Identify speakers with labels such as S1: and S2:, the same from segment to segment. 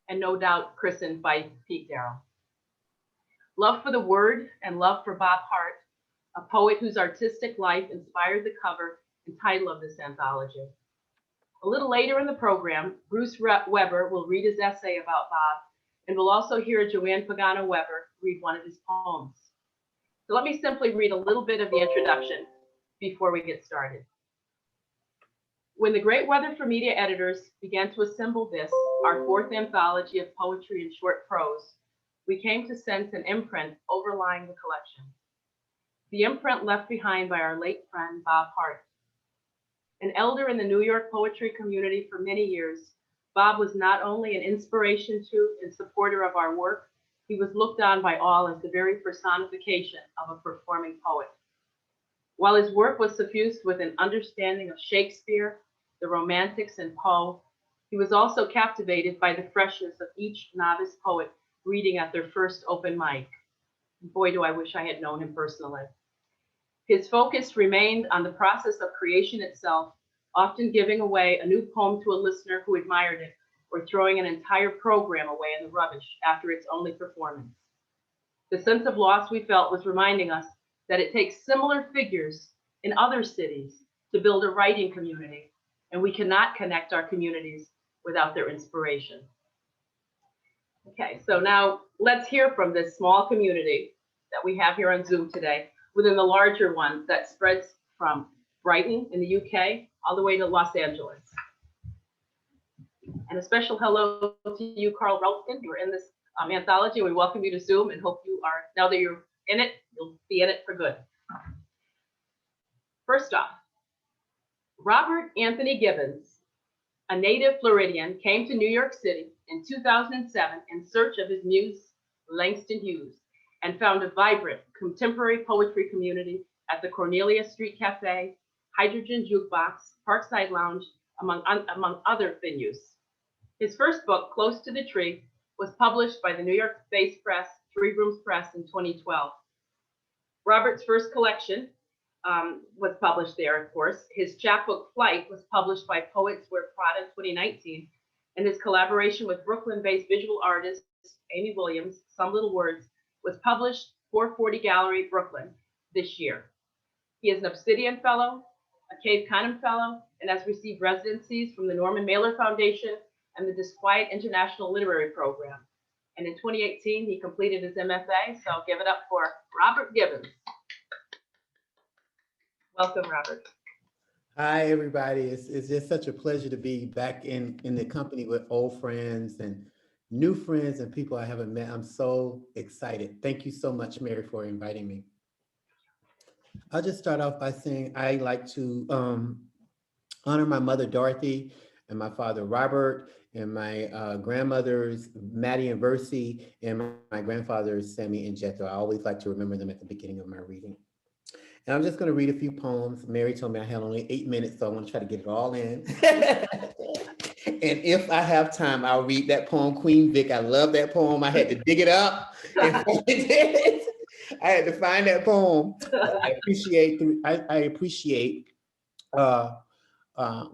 S1: and no doubt christened by Pete Darrow. Love for the word and love for Bob Hart, a poet whose artistic life inspired the cover and title of this anthology. A little later in the program, Bruce Weber will read his essay about Bob, and we'll also hear Joanne Pagano Weber read one of his poems. So let me simply read a little bit of the introduction before we get started. When the great weather for media editors began to assemble this, our fourth anthology of poetry and short prose, we came to sense an imprint overlying the collection. The imprint left behind by our late friend, Bob Hart. An elder in the New York poetry community for many years, Bob was not only an inspiration to and supporter of our work, he was looked on by all as the very personification of a performing poet. While his work was suffused with an understanding of Shakespeare, the Romantics, and Poe, he was also captivated by the freshness of each novice poet reading at their first open mic. Boy, do I wish I had known him personally. His focus remained on the process of creation itself, often giving away a new poem to a listener who admired it, or throwing an entire program away in the rubbish after its only performance. The sense of loss we felt was reminding us that it takes similar figures in other cities to build a writing community, and we cannot connect our communities without their inspiration. Okay, so now let's hear from this small community that we have here on Zoom today, within the larger one that spreads from Brighton in the UK all the way to Los Angeles. And a special hello to you, Carl Ralston. You're in this anthology. We welcome you to Zoom and hope you are, now that you're in it, you'll be in it for good. First off, Robert Anthony Gibbons, a native Floridian, came to New York City in 2007 in search of his muse, Langston Hughes, and found a vibrant contemporary poetry community at the Cornelia Street Cafe, Hydrogen Jukebox, Parkside Lounge, among other venues. His first book, Close to the Tree, was published by the New York-based press, Three Rooms Press, in 2012. Robert's first collection was published there, of course. His chapbook, Flight, was published by Poets Wear Prada in 2019, and his collaboration with Brooklyn-based visual artist Amy Williams, Some Little Words, was published 440 Gallery, Brooklyn, this year. He is an Obsidian Fellow, a Cave Canem Fellow, and has received residencies from the Norman Mailer Foundation and the Disquiet International Literary Program. And in 2018, he completed his MFA, so give it up for Robert Gibbons. Welcome, Robert.
S2: Hi, everybody. It's just such a pleasure to be back in the company with old friends and new friends and people I haven't met. I'm so excited. Thank you so much, Mary, for inviting me. I'll just start off by saying I like to honor my mother, Dorothy, and my father, Robert, and my grandmothers, Maddie and Versi, and my grandfathers, Sammy and Jethro. I always like to remember them at the beginning of my reading. And I'm just going to read a few poems. Mary told me I had only 8 minutes, so I want to try to get it all in. And if I have time, I'll read that poem, Queen Vic. I love that poem. I had to dig it up and find it. I had to find that poem. I appreciate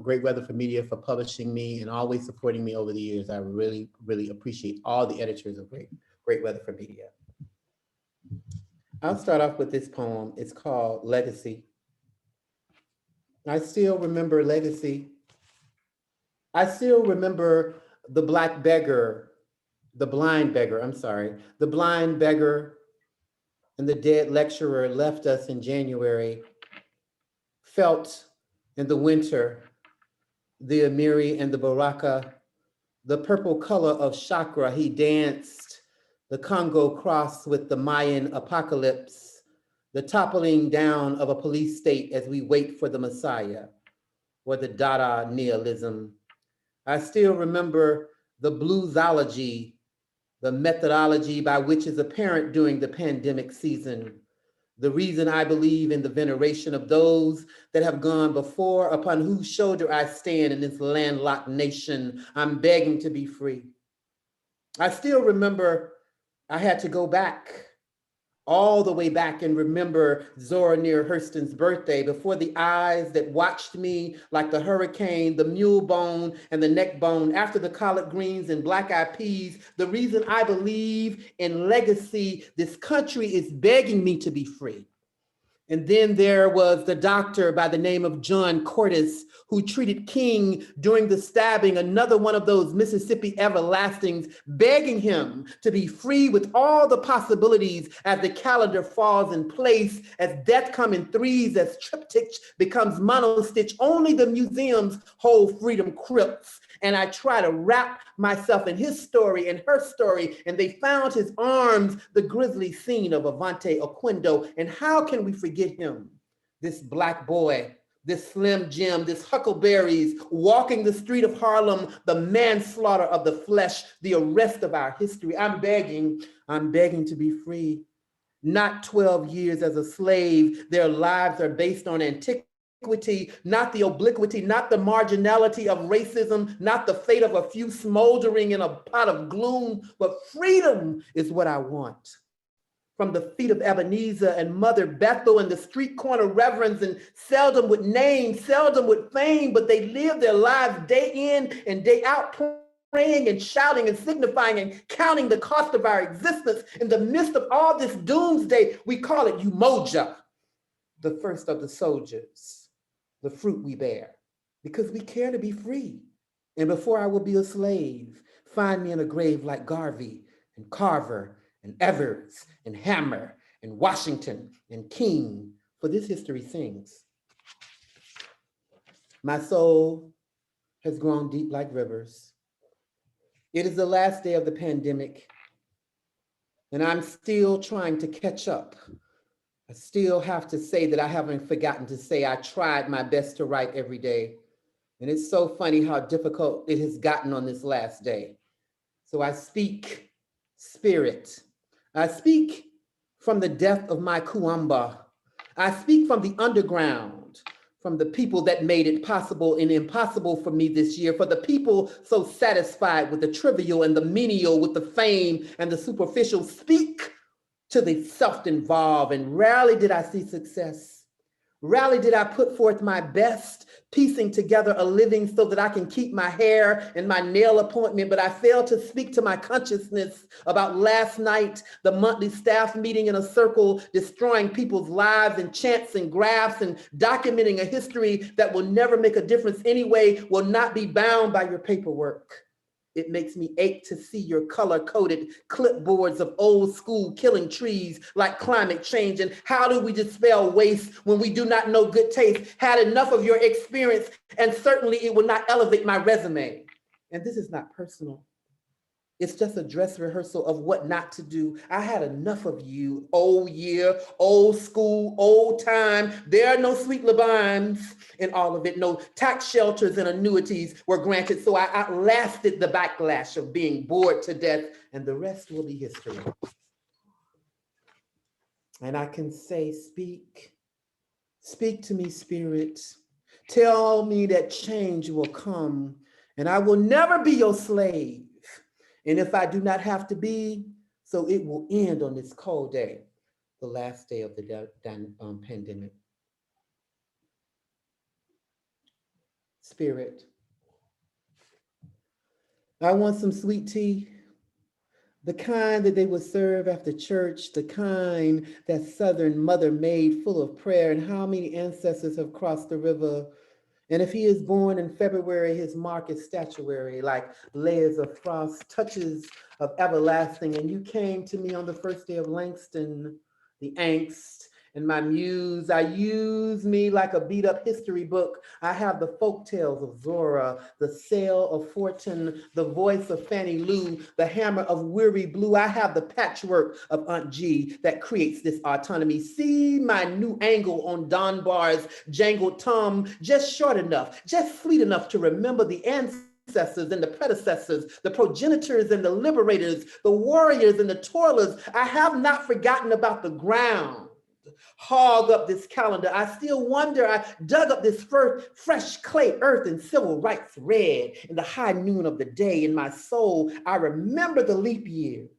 S2: Great Weather for Media for publishing me and always supporting me over the years. I really, really appreciate all the editors of Great Weather for Media. I'll start off with this poem. It's called Legacy. I still remember legacy. I still remember the black beggar, the blind beggar, the blind beggar and the dead lecturer left us in January, felt in the winter, the Amiri and the Baraka, the purple color of chakra, he danced, the Congo cross with the Mayan apocalypse, the toppling down of a police state as we wait for the Messiah, or the Dada nihilism. I still remember the bluesology, the methodology by which is apparent during the pandemic season, the reason I believe in the veneration of those that have gone before, upon whose shoulder I stand in this landlocked nation. I'm begging to be free. I still remember I had to go back all the way back and remember Zora Neale Hurston's birthday, before the eyes that watched me like the hurricane, the mule bone and the neck bone, after the collard greens and black eyed peas. The reason I believe in legacy, this country is begging me to be free. And then there was the doctor by the name of John Cordes, who treated King during the stabbing, another one of those Mississippi everlastings, begging him to be free with all the possibilities as the calendar falls in place, as death comes in threes, as triptych becomes monostitch. Only the museums hold freedom crypts. And I try to wrap myself in his story and her story, and they found his arms, the grisly scene of Avante Oquendo. And how can we forget him? This Black boy, this Slim Jim, this Huckleberries, walking the street of Harlem, the manslaughter of the flesh, the arrest of our history. I'm begging to be free. Not 12 years as a slave. Their lives are based on antiquity, not the obliquity, not the marginality of racism, not the fate of a few smoldering in a pot of gloom, but freedom is what I want. From the feet of Ebenezer and Mother Bethel and the street corner reverends, and seldom with name, seldom with fame, but they live their lives day in and day out, praying and shouting and signifying and counting the cost of our existence. In the midst of all this doomsday, we call it Umoja, the first of the soldiers. The fruit we bear, because we care to be free. And before I will be a slave, find me in a grave like Garvey and Carver and Evers and Hammer and Washington and King, for this history sings. My soul has grown deep like rivers. It is the last day of the pandemic, and I'm still trying to catch up. I still have to say that I haven't forgotten to say I tried my best to write every day. And it's so funny how difficult it has gotten on this last day. So I speak spirit. I speak from the depth of my kuamba. I speak from the underground, from the people that made it possible and impossible for me this year, for the people so satisfied with the trivial and the menial, with the fame and the superficial. Speak to the self-involved, and rarely did I see success. Rarely did I put forth my best, piecing together a living so that I can keep my hair and my nail appointment, but I failed to speak to my consciousness about last night, the monthly staff meeting in a circle, destroying people's lives and chants and graphs and documenting a history that will never make a difference anyway, will not be bound by your paperwork. It makes me ache to see your color-coded clipboards of old school killing trees like climate change. And how do we dispel waste when we do not know good taste? Had enough of your experience, and certainly it will not elevate my resume. And this is not personal. It's just a dress rehearsal of what not to do. I had enough of you, old year, old school, old time. There are no sweet libanes in all of it. No tax shelters and annuities were granted. So I outlasted the backlash of being bored to death, and the rest will be history. And I can say, speak to me, Spirit. Tell me that change will come, and I will never be your slave. And if I do not have to be, so it will end on this cold day, the last day of the pandemic. Spirit, I want some sweet tea, the kind that they would serve after church, the kind that Southern mother made, full of prayer. And how many ancestors have crossed the river? And if he is born in February, his mark is statuary, like layers of frost, touches of everlasting. And you came to me on the first day of Langston, the angst and my muse. I use me like a beat up history book. I have the folk tales of Zora, the sail of Fortune, the voice of Fannie Lou, the hammer of Weary Blue. I have the patchwork of Aunt G that creates this autonomy. See my new angle on Don Barr's jangled tom, just short enough, just sweet enough to remember the ancestors and the predecessors, the progenitors and the liberators, the warriors and the toilers. I have not forgotten about the ground. Hog up this calendar. I still wonder, I dug up this fresh clay earth and civil rights red in the high noon of the day. In my soul, I remember the leap years.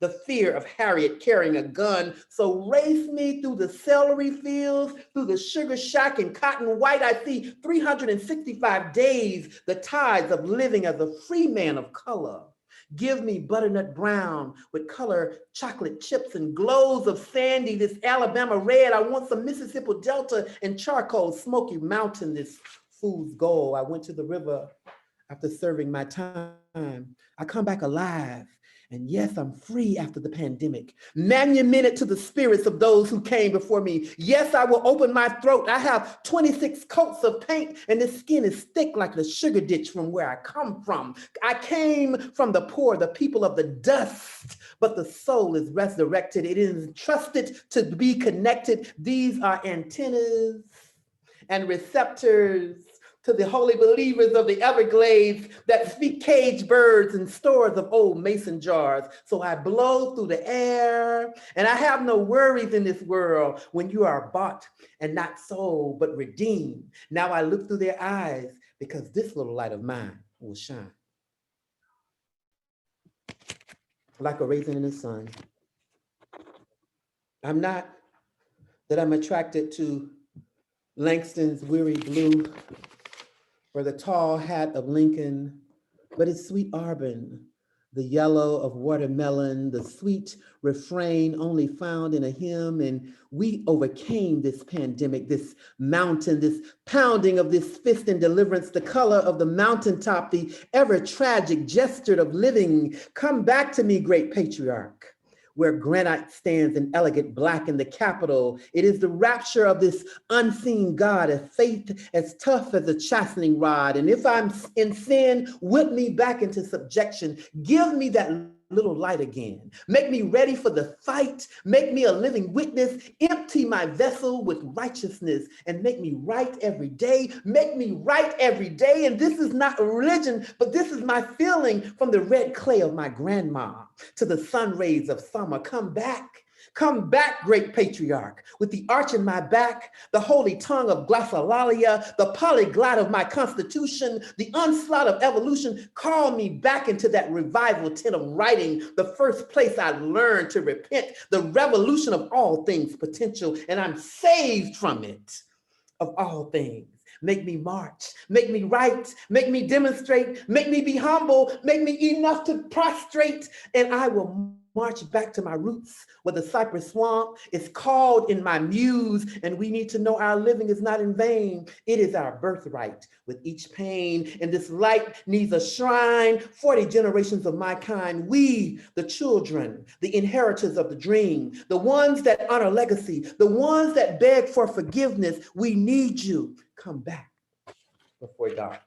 S2: the fear of Harriet carrying a gun. So race me through the celery fields, through the sugar shack and cotton white. I see 365 days, the tides of living as a free man of color. Give me butternut brown with color chocolate chips and glows of sandy, this Alabama red. I want some Mississippi Delta and charcoal, Smoky Mountain, this fool's goal. I went to the river after serving my time. I come back alive. And yes, I'm free after the pandemic. Manumitted to the spirits of those who came before me. Yes, I will open my throat. I have 26 coats of paint and the skin is thick like the sugar ditch from where I come from. I came from the poor, the people of the dust, but the soul is resurrected. It is entrusted to be connected. These are antennas and receptors to the holy believers of the Everglades that speak caged birds and stores of old mason jars. So I blow through the air and I have no worries in this world when you are bought and not sold, but redeemed. Now I look through their eyes because this little light of mine will shine. Like a raisin in the sun. I'm not that I'm attracted to Langston's weary blue or the tall hat of Lincoln, but it's sweet Arbon, the yellow of watermelon, the sweet refrain only found in a hymn. And we overcame this pandemic, this mountain, this pounding of this fist in deliverance, the color of the mountaintop, the ever tragic gesture of living. Come back to me, great patriarch, where granite stands in elegant black in the Capitol. It is the rapture of this unseen God, a faith as tough as a chastening rod. And if I'm in sin, whip me back into subjection. Give me that little light again. Make me ready for the fight. Make me a living witness. Empty my vessel with righteousness and make me right every day. Make me right every day. And this is not a religion, but this is my feeling from the red clay of my grandma to the sun rays of summer. Come back, great patriarch, with the arch in my back, the holy tongue of glossolalia, the polyglot of my constitution, the onslaught of evolution. Call me back into that revival tent of writing, the first place I learned to repent, the revolution of all things potential, and I'm saved from it, of all things. Make me march, make me write, make me demonstrate, make me be humble, make me enough to prostrate, and I will march back to my roots where the cypress swamp is called in my muse, and we need to know our living is not in vain. It is our birthright with each pain, and this light needs a shrine. 40 generations of my kind, we, the children, the inheritors of the dream, the ones that honor legacy, the ones that beg for forgiveness, we need you. Come back before dark.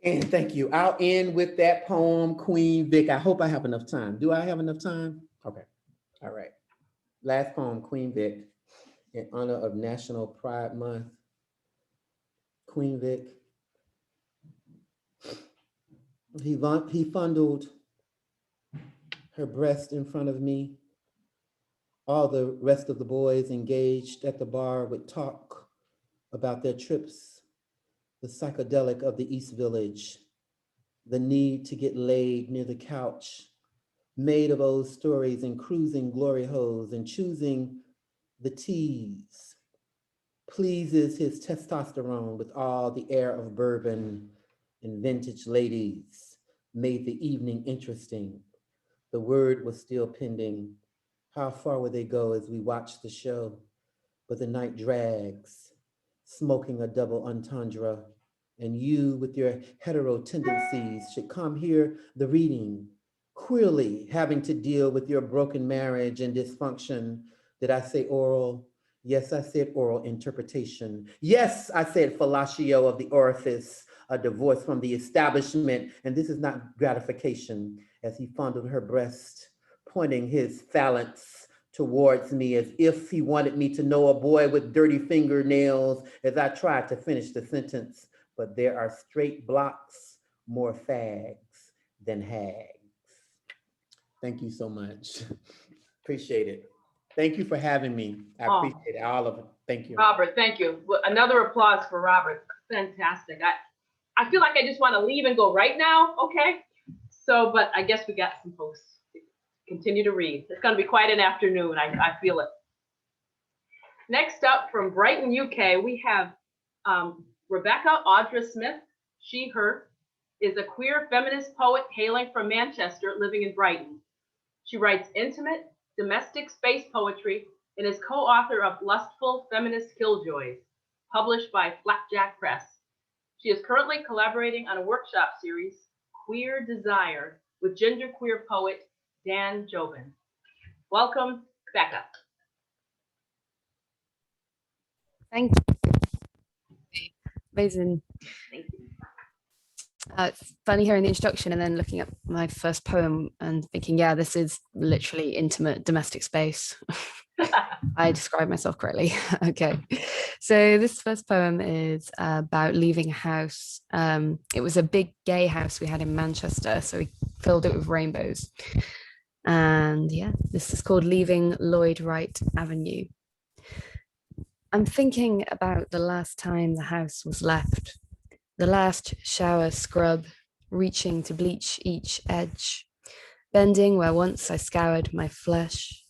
S2: And thank you. I'll end with that poem, Queen Vic. I hope I have enough time. Do I have enough time? Okay. All right. Last poem, Queen Vic, in honor of National Pride Month. Queen Vic. He fondled her breast in front of me. All the rest of the boys engaged at the bar would talk about their trips, the psychedelic of the East Village, the need to get laid near the couch, made of old stories and cruising glory holes and choosing the tease, pleases his testosterone with all the air of bourbon and vintage ladies, made the evening interesting. The word was still pending. How far would they go as we watched the show? But the night drags, smoking a double entendre, and you with your hetero tendencies should come hear the reading, queerly having to deal with your broken marriage and dysfunction. Did I say oral? Yes, I said oral interpretation. Yes, I said fellatio of the orifice, a divorce from the establishment, and this is not gratification, as he fondled her breast, pointing his phalanx towards me as if he wanted me to know a boy with dirty fingernails as I tried to finish the sentence. But there are straight blocks, more fags than hags. Thank you so much. Appreciate it. Thank you for having me. I appreciate it, all of it. Thank you.
S1: Robert, thank you. Well, another applause for Robert. Fantastic. I feel like I just want to leave and go right now, okay? So, but I guess we got some folks to continue to read. It's going to be quite an afternoon. I feel it. Next up from Brighton, UK, we have Rebecca Audra Smith. She, her, is a queer feminist poet hailing from Manchester, living in Brighton. She writes intimate, domestic space poetry and is co-author of Lustful Feminist Killjoys, published by Flapjack Press. She is currently collaborating on a workshop series, Queer Desire, with genderqueer poet Dan Jobin. Welcome, Becca.
S3: Thank you. Amazing.
S1: Thank you.
S3: It's funny hearing the introduction and then looking at my first poem and thinking, yeah, this is literally intimate domestic space. I describe myself correctly. Okay. So this first poem is about leaving a house. It was a big gay house we had in Manchester, so we filled it with rainbows. And yeah, this is called Leaving Lloyd Wright Avenue. I'm thinking about the last time the house was left, the last shower scrub, reaching to bleach each edge, bending where once I scoured my flesh,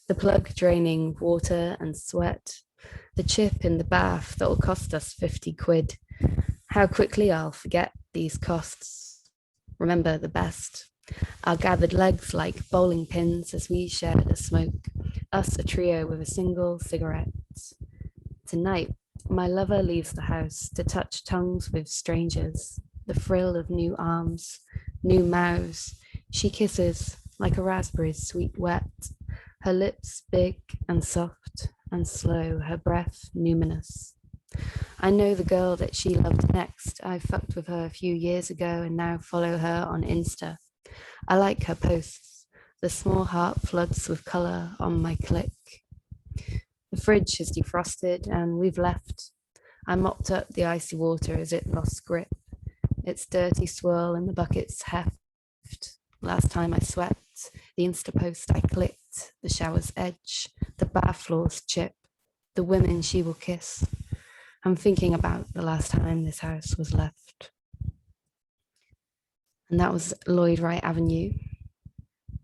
S3: the plug draining water and sweat, the chip in the bath that'll cost us 50 quid. How quickly I'll forget these costs. Remember the best. Our gathered legs like bowling pins as we shared a smoke, us a trio with a single cigarette. Tonight, my lover leaves the house to touch tongues with strangers, the frill of new arms, new mouths. She kisses like a raspberry's sweet wet, her lips big and soft and slow, her breath numinous. I know the girl that she loved next. I fucked with her a few years ago and now follow her on Insta. I like her posts. The small heart floods with colour on my click. The fridge has defrosted and we've left. I mopped up the icy water as it lost grip. Its dirty swirl in the bucket's heft. Last time I swept, the Insta post I clicked, the shower's edge, the bath floor's chip, the women she will kiss. I'm thinking about the last time this house was left. And that was Lloyd Wright Avenue,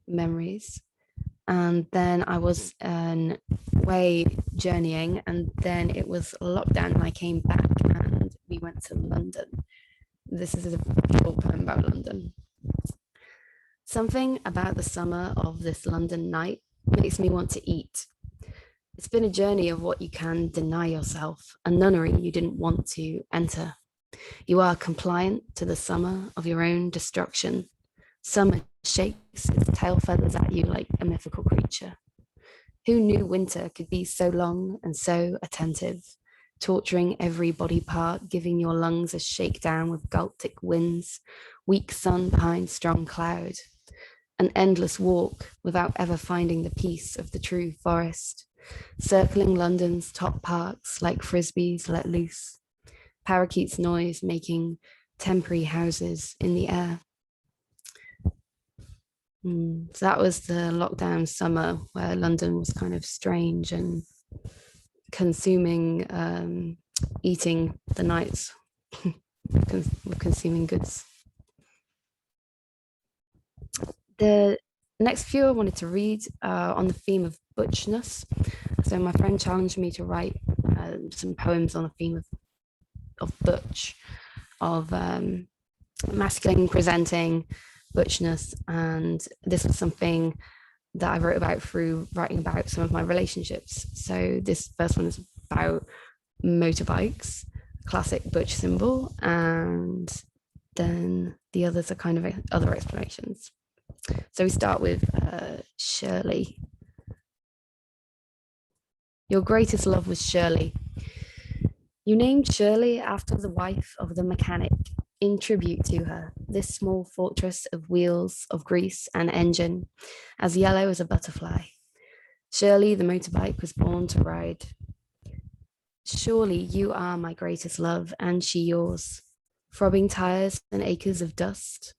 S3: Memories. And then I was away journeying, and then it was lockdown and I came back and we went to London. This is a short poem about London. Something about the summer of this London night makes me want to eat. It's been a journey of what you can deny yourself, a nunnery you didn't want to enter. You are compliant to the summer of your own destruction. Summer shakes its tail feathers at you like a mythical creature. Who knew winter could be so long and so attentive, torturing every body part, giving your lungs a shakedown with Baltic winds, weak sun behind strong cloud, an endless walk without ever finding the peace of the true forest, circling London's top parks like frisbees let loose, parakeets' noise making temporary houses in the air. So that was the lockdown summer where London was kind of strange and consuming, eating the nights with consuming goods. The next few I wanted to read on the theme of butchness. So my friend challenged me to write some poems on the theme of butch, of masculine presenting, butchness, and this was something that I wrote about through writing about some of my relationships. So this first one is about motorbikes, classic butch symbol, and then the others are kind of other explanations. So we start with Shirley. Your greatest love was Shirley. You named Shirley after the wife of the mechanic, in tribute to her, this small fortress of wheels, of grease and engine, as yellow as a butterfly. Shirley, the motorbike, was born to ride. Surely you are my greatest love, and she yours. Throbbing tires and acres of dust.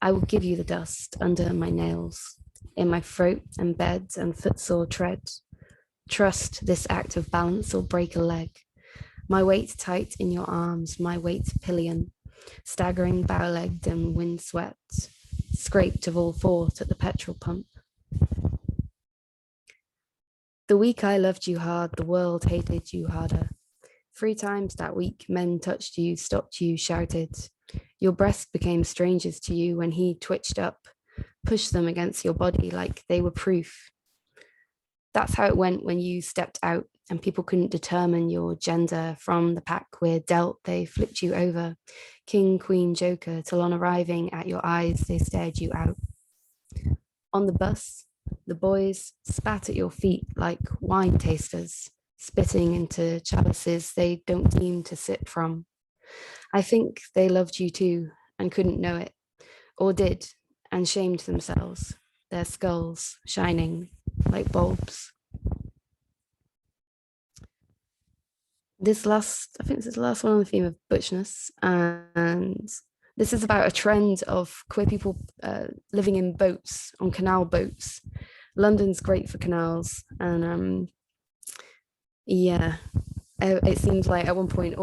S3: I will give you the dust under my nails, in my throat and bed and footsore tread. Trust this act of balance or break a leg. My weight tight in your arms, my weight pillion, staggering bow-legged and wind-swept, scraped of all thought at the petrol pump. The week I loved you hard, the world hated you harder. 3 times that week, men touched you, stopped you, shouted. Your breasts became strangers to you when he twitched up, pushed them against your body like they were proof. That's how it went when you stepped out and people couldn't determine your gender from the pack we're dealt. They flipped you over, king, queen, joker, till on arriving at your eyes, they stared you out. On the bus, the boys spat at your feet like wine tasters, spitting into chalices they don't deem to sip from. I think they loved you too and couldn't know it, or did, and shamed themselves, their skulls shining like bulbs. I think this is the last one on the theme of butchness, and this is about a trend of queer people living in boats, on canal boats. London's great for canals, and it seems like at one point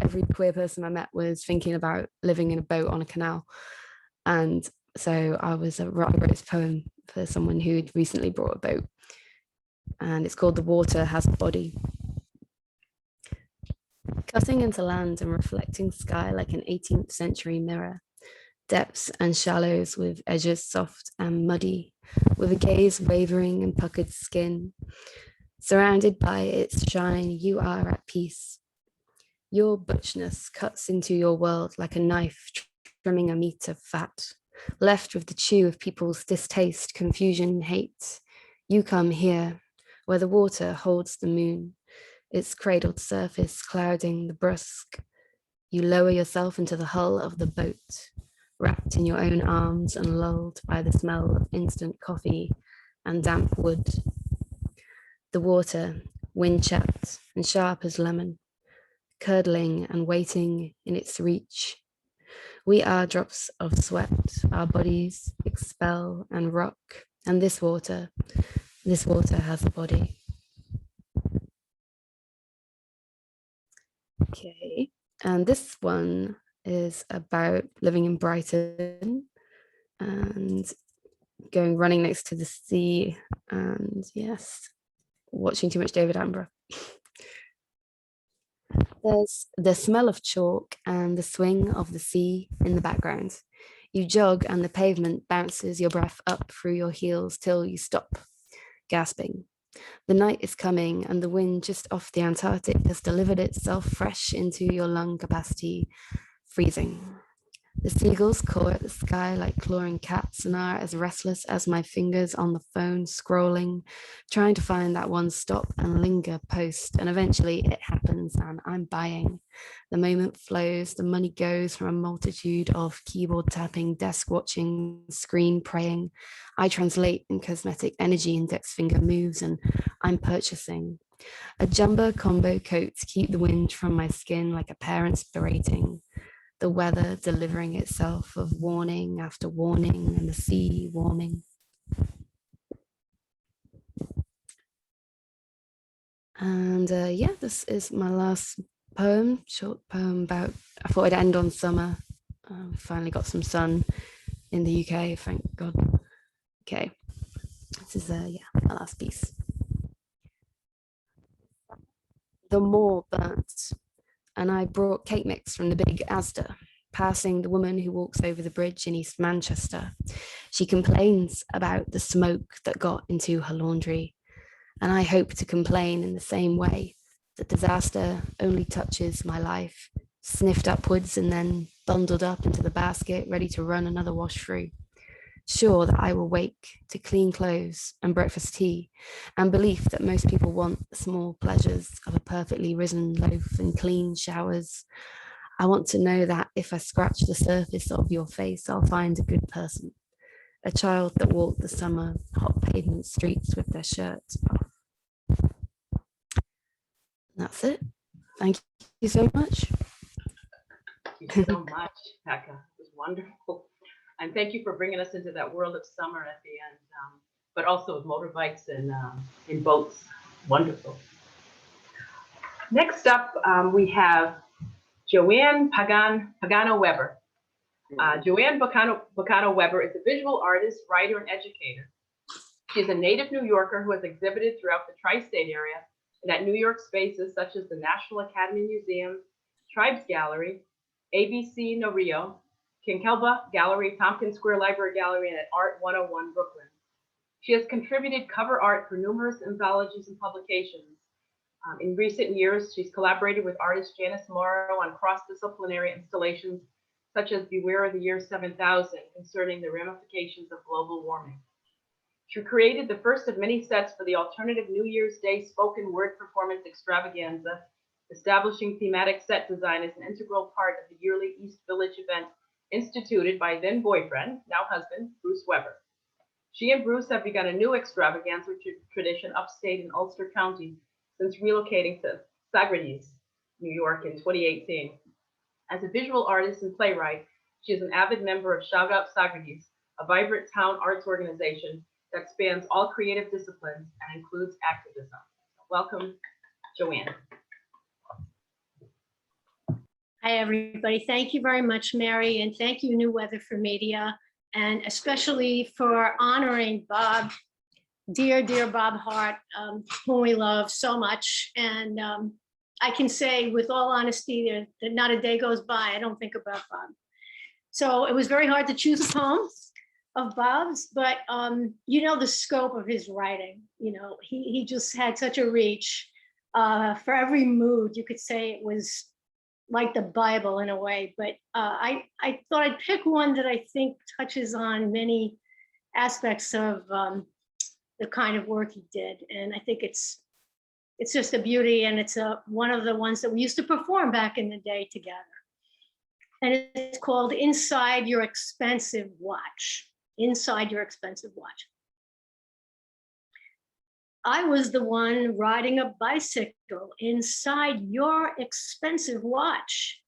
S3: every queer person I met was thinking about living in a boat on a canal. And so I wrote this poem for someone who'd recently brought a boat, and it's called The Water Has a Body. Cutting into land and reflecting sky like an 18th century mirror, depths and shallows with edges soft and muddy, with a gaze wavering and puckered skin. Surrounded by its shine, you are at peace. Your butchness cuts into your world like a knife trimming a meat of fat, left with the chew of people's distaste, confusion, hate. You come here, where the water holds the moon, its cradled surface clouding the brusque. You lower yourself into the hull of the boat, wrapped in your own arms and lulled by the smell of instant coffee and damp wood. The water, wind-chapped and sharp as lemon, curdling and waiting in its reach. We are drops of sweat, our bodies expel and rock, and this water has a body. Okay, and this one is about living in Brighton and going running next to the sea, and yes, watching too much David Attenborough. There's the smell of chalk and the swing of the sea in the background. You jog and the pavement bounces your breath up through your heels till you stop, gasping. The night is coming and the wind just off the Antarctic has delivered itself fresh into your lung capacity, freezing. The seagulls caw at the sky like clawing cats and are as restless as my fingers on the phone scrolling, trying to find that one stop and linger post, and eventually it happens and I'm buying. The moment flows, the money goes from a multitude of keyboard tapping, desk watching, screen praying. I translate in cosmetic energy, index finger moves, and I'm purchasing. A jumbo combo coat to keep the wind from my skin like a parent's berating. The weather delivering itself of warning after warning and the sea warming. And this is my last poem, short poem about, I thought I'd end on summer. Finally got some sun in the UK, thank God. Okay, this is my last piece. The moor burnt, and I brought cake mix from the big Asda, passing the woman who walks over the bridge in East Manchester. She complains about the smoke that got into her laundry, and I hope to complain in the same way. The disaster only touches my life, sniffed upwards and then bundled up into the basket, ready to run another wash through. Sure that I will wake to clean clothes and breakfast tea, and belief that most people want the small pleasures of a perfectly risen loaf and clean showers. I want to know that if I scratch the surface of your face, I'll find a good person, a child that walked the summer hot pavement streets with their shirts off. That's it. Thank you so much.
S1: Thank you so much, Pekka. It was wonderful. And thank you for bringing us into that world of summer at the end, but also with motorbikes and in boats. Wonderful. Next up, we have Joanne Pagano Weber. Joanne Pagano Weber is a visual artist, writer, and educator. She's a native New Yorker who has exhibited throughout the tri-state area and at New York spaces such as the National Academy Museum, Tribes Gallery, ABC No Rio, Kinkelba Gallery, Tompkins Square Library Gallery, and at Art 101 Brooklyn. She has contributed cover art for numerous anthologies and publications. In recent years, she's collaborated with artist Janice Morrow on cross-disciplinary installations such as Beware of the Year 7000 concerning the ramifications of global warming. She created the first of many sets for the alternative New Year's Day spoken word performance extravaganza, establishing thematic set design as an integral part of the yearly East Village event instituted by then boyfriend, now husband, Bruce Weber. She and Bruce have begun a new extravaganza tradition upstate in Ulster County since relocating to Sagres, New York in 2018. As a visual artist and playwright, she is an avid member of Shout Out Sagres, a vibrant town arts organization that spans all creative disciplines and includes activism. Welcome, Joanne.
S4: Hi, everybody. Thank you very much, Mary, and thank you, New Weather for Media, and especially for honoring Bob, dear Bob Hart, whom we love so much. And I can say with all honesty that not a day goes by I don't think about Bob. So it was very hard to choose a poem of Bob's, but you know the scope of his writing. You know, he just had such a reach for every mood. You could say it was like the Bible in a way, but I thought I'd pick one that I think touches on many aspects of the kind of work he did, and I think it's just a beauty, and it's one of the ones that we used to perform back in the day together. And it's called Inside Your Expensive Watch. Inside Your Expensive Watch. I was the one riding a bicycle inside your expensive watch,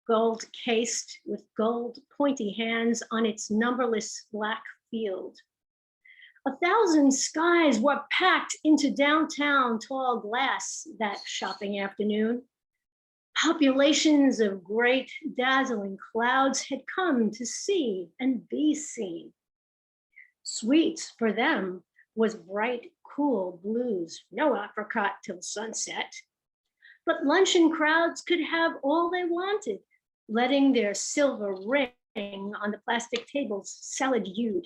S4: gold cased with gold pointy hands on its numberless black field. 1,000 skies were packed into downtown tall glass that shopping afternoon. Populations of great dazzling clouds had come to see and be seen. Sweet for them was bright, cool blues, no apricot till sunset. But luncheon crowds could have all they wanted, letting their silver ring on the plastic tables salad-hued.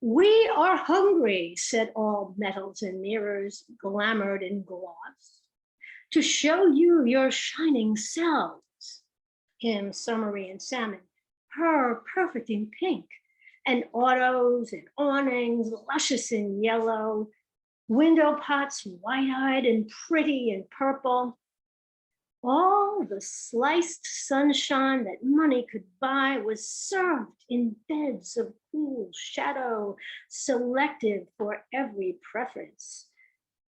S4: We are hungry, said all metals and mirrors, glamored in gloss, to show you your shining selves. Him, summery and salmon, her perfect in pink, and autos and awnings, luscious in yellow, window pots wide-eyed and pretty in purple. All the sliced sunshine that money could buy was served in beds of cool shadow, selected for every preference.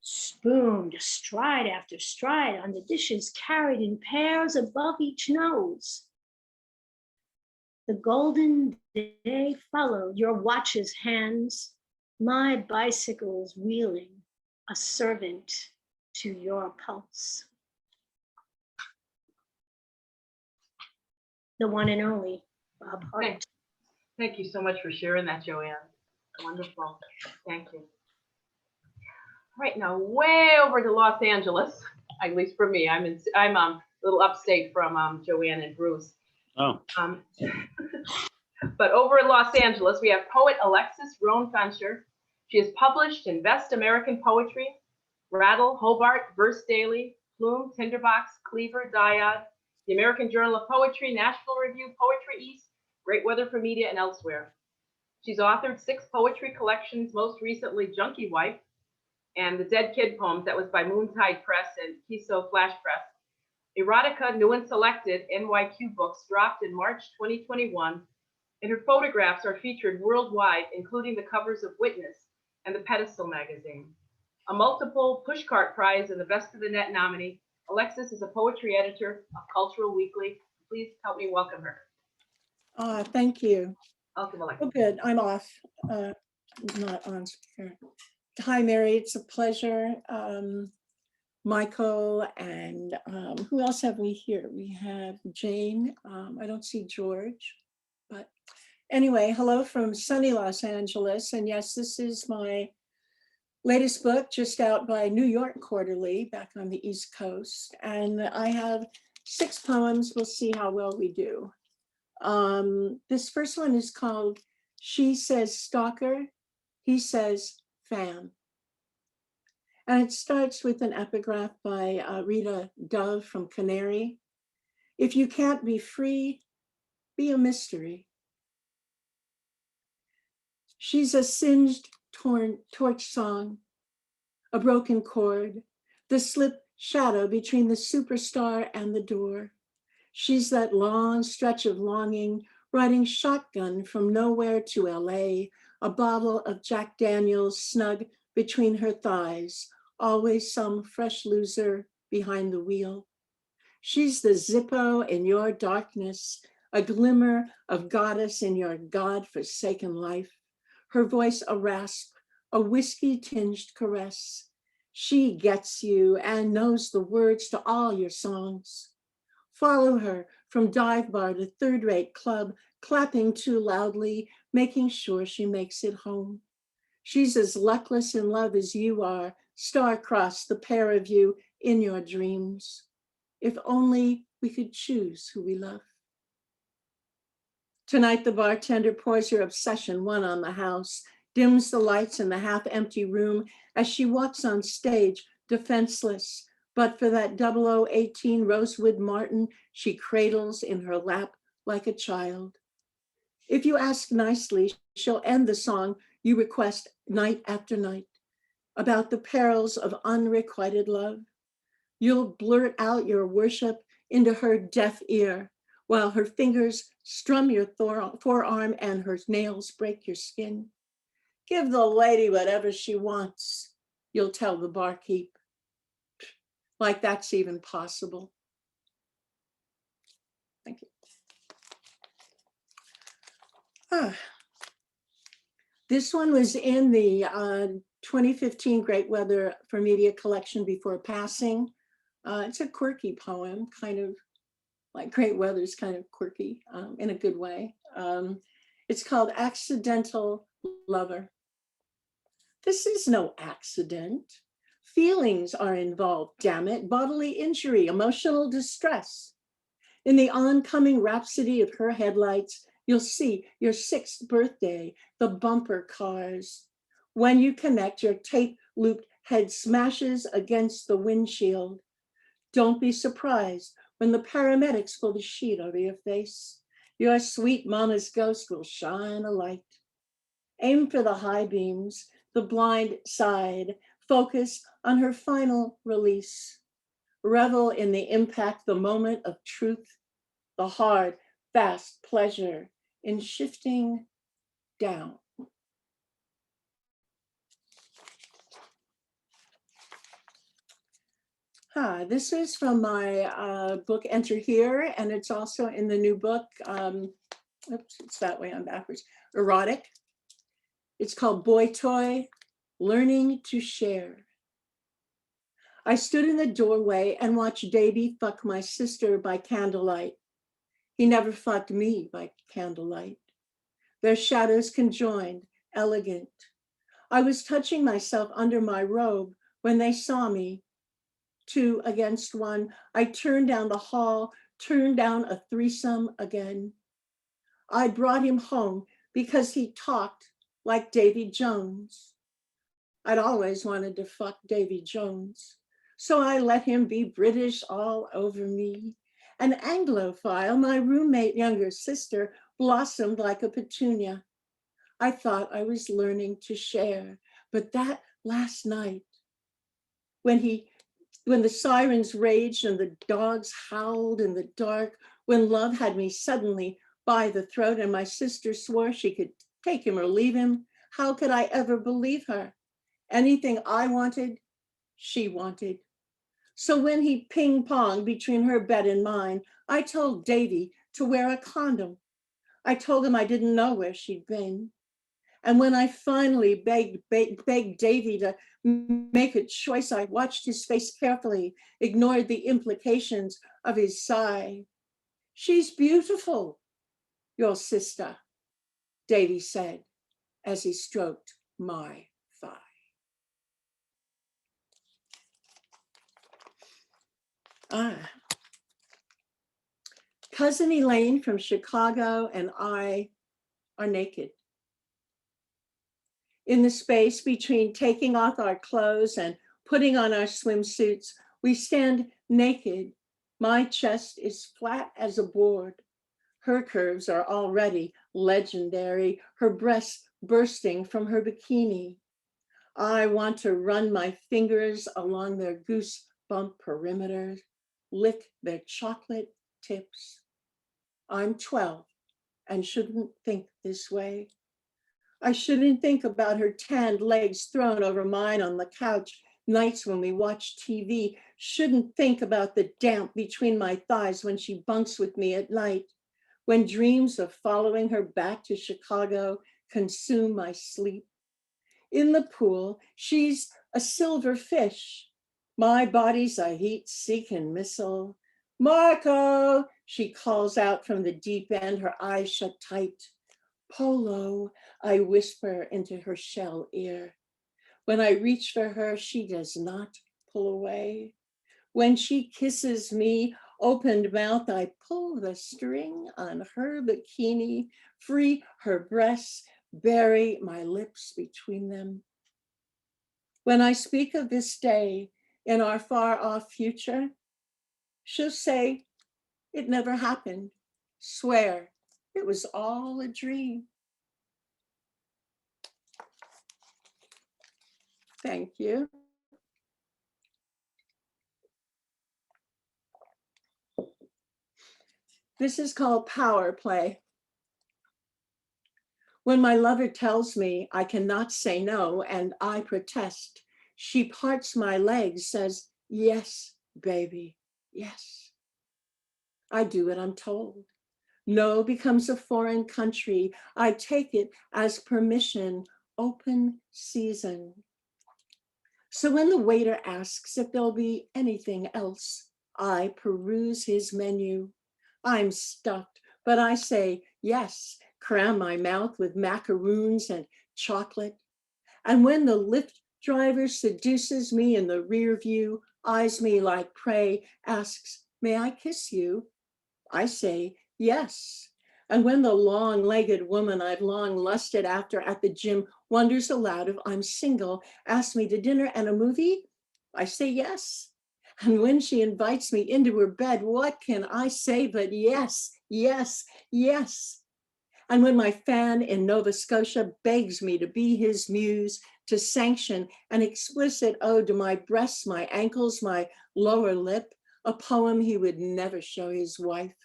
S4: Spooned stride after stride on the dishes carried in pairs above each nose. The golden day followed your watch's hands, my bicycle's wheeling, a servant to your pulse. The one and only Bob Hart.
S1: Thank you so much for sharing that, Joanne. Wonderful. Thank you. All right, now way over to Los Angeles, at least for me. I'm a little upstate from Joanne and Bruce.
S5: Oh.
S1: But over in Los Angeles, we have poet Alexis Rhone Fancher. She is published in Best American Poetry, Rattle, Hobart, Verse Daily, Plume, Tinderbox, Cleaver, Dyad, the American Journal of Poetry, Nashville Review, Poetry East, Great Weather for Media, and elsewhere. She's authored 6 poetry collections, most recently Junkie Wife, and The Dead Kid Poems, that was by Moontide Press and Kiso Flash Press. Erotica, New and Selected, NYQ Books, dropped in March 2021, and her photographs are featured worldwide, including the covers of Witness and the Pedestal magazine. A multiple Pushcart Prize and the Best of the Net nominee, Alexis is a poetry editor of Cultural Weekly. Please help me welcome her.
S6: Thank you.
S1: Welcome, Alexis.
S6: Oh, good. I'm off. Not on. Hi, Mary. It's a pleasure. Michael and who else have we here? We have Jane. I don't see George. But anyway, hello from sunny Los Angeles. And yes, this is my latest book, just out by New York Quarterly, back on the East Coast. And I have 6 poems. We'll see how well we do. This first one is called She Says Stalker, He Says Fan. And it starts with an epigraph by Rita Dove from Canary. If you can't be free, be a mystery. She's a singed torch song, a broken chord, the slip shadow between the superstar and the door. She's that long stretch of longing, riding shotgun from nowhere to LA, a bottle of Jack Daniels snug between her thighs, always some fresh loser behind the wheel. She's the Zippo in your darkness, a glimmer of goddess in your God-forsaken life. Her voice a rasp, a whiskey-tinged caress. She gets you and knows the words to all your songs. Follow her from dive bar to third-rate club, clapping too loudly, making sure she makes it home. She's as luckless in love as you are, star-crossed, the pair of you in your dreams. If only we could choose who we love. Tonight, the bartender pours her obsession one on the house, dims the lights in the half-empty room as she walks on stage, defenseless. But for that 0018 Rosewood Martin, she cradles in her lap like a child. If you ask nicely, she'll end the song you request night after night about the perils of unrequited love. You'll blurt out your worship into her deaf ear while her fingers strum your forearm and her nails break your skin. Give the lady whatever she wants, you'll tell the barkeep. Like that's even possible. Thank you. This one was in the 2015 Great Weather for Media collection before passing. It's a quirky poem, kind of like Great Weather's kind of quirky in a good way. It's called Accidental Lover. This is no accident. Feelings are involved, damn it, bodily injury, emotional distress. In the oncoming rhapsody of her headlights, you'll see your 6th birthday, the bumper cars. When you connect, your tape-looped head smashes against the windshield. Don't be surprised when the paramedics pull the sheet over your face. Your sweet mama's ghost will shine a light. Aim for the high beams, the blind side, focus on her final release. Revel in the impact, the moment of truth, the hard, fast pleasure in shifting down. This is from my book, Enter Here, and it's also in the new book, oops, it's that way, I'm backwards, Erotic. It's called Boy Toy, Learning to Share. I stood in the doorway and watched Davy fuck my sister by candlelight. He never fucked me by candlelight. Their shadows conjoined, elegant. I was touching myself under my robe when they saw me. 2 against 1, I turned down the hall, turned down a threesome again. I brought him home because he talked like Davy Jones. I'd always wanted to fuck Davy Jones. So I let him be British all over me. An Anglophile, my roommate younger sister, blossomed like a petunia. I thought I was learning to share, but that last night, when the sirens raged and the dogs howled in the dark, when love had me suddenly by the throat and my sister swore she could take him or leave him, how could I ever believe her? Anything I wanted, she wanted. So when he ping-ponged between her bed and mine, I told Davy to wear a condom. I told him I didn't know where she'd been. And when I finally begged Davy to make a choice, I watched his face carefully, ignored the implications of his sigh. She's beautiful, Your sister, Davy said as he stroked my thigh. Cousin Elaine from Chicago and I are naked. In the space between taking off our clothes and putting on our swimsuits, we stand naked. My chest is flat as a board. Her curves are already legendary, her breasts bursting from her bikini. I want to run my fingers along their goosebump perimeters, lick their chocolate tips. I'm 12 and shouldn't think this way. I shouldn't think about her tanned legs thrown over mine on the couch nights when we watch TV. Shouldn't think about the damp between my thighs when she bunks with me at night. When dreams of following her back to Chicago consume my sleep. In the pool, she's a silver fish. My body's a heat-seeking missile. Marco, she calls out from the deep end, her eyes shut tight. Polo, I whisper into her shell ear. When I reach for her, she does not pull away. When she kisses me, opened mouth, I pull the string on her bikini, free her breasts, bury my lips between them. When I speak of this day in our far off future, she'll say, it never happened. Swear, it was all a dream. Thank you. This is called Power Play. When my lover tells me I cannot say no and I protest, she parts my legs, says, yes, baby, yes. I do what I'm told. No becomes a foreign country. I take it as permission, open season. So when the waiter asks if there'll be anything else, I peruse his menu. I'm stuffed, but I say yes, cram my mouth with macaroons and chocolate. And when the Lyft driver seduces me in the rear view, eyes me like prey, asks, may I kiss you? I say yes. And when the long-legged woman I've long lusted after at the gym wonders aloud if I'm single, asks me to dinner and a movie, I say yes. And when she invites me into her bed, what can I say but yes, yes, yes? And when my fan in Nova Scotia begs me to be his muse, to sanction an explicit ode to my breasts, my ankles, my lower lip, a poem he would never show his wife,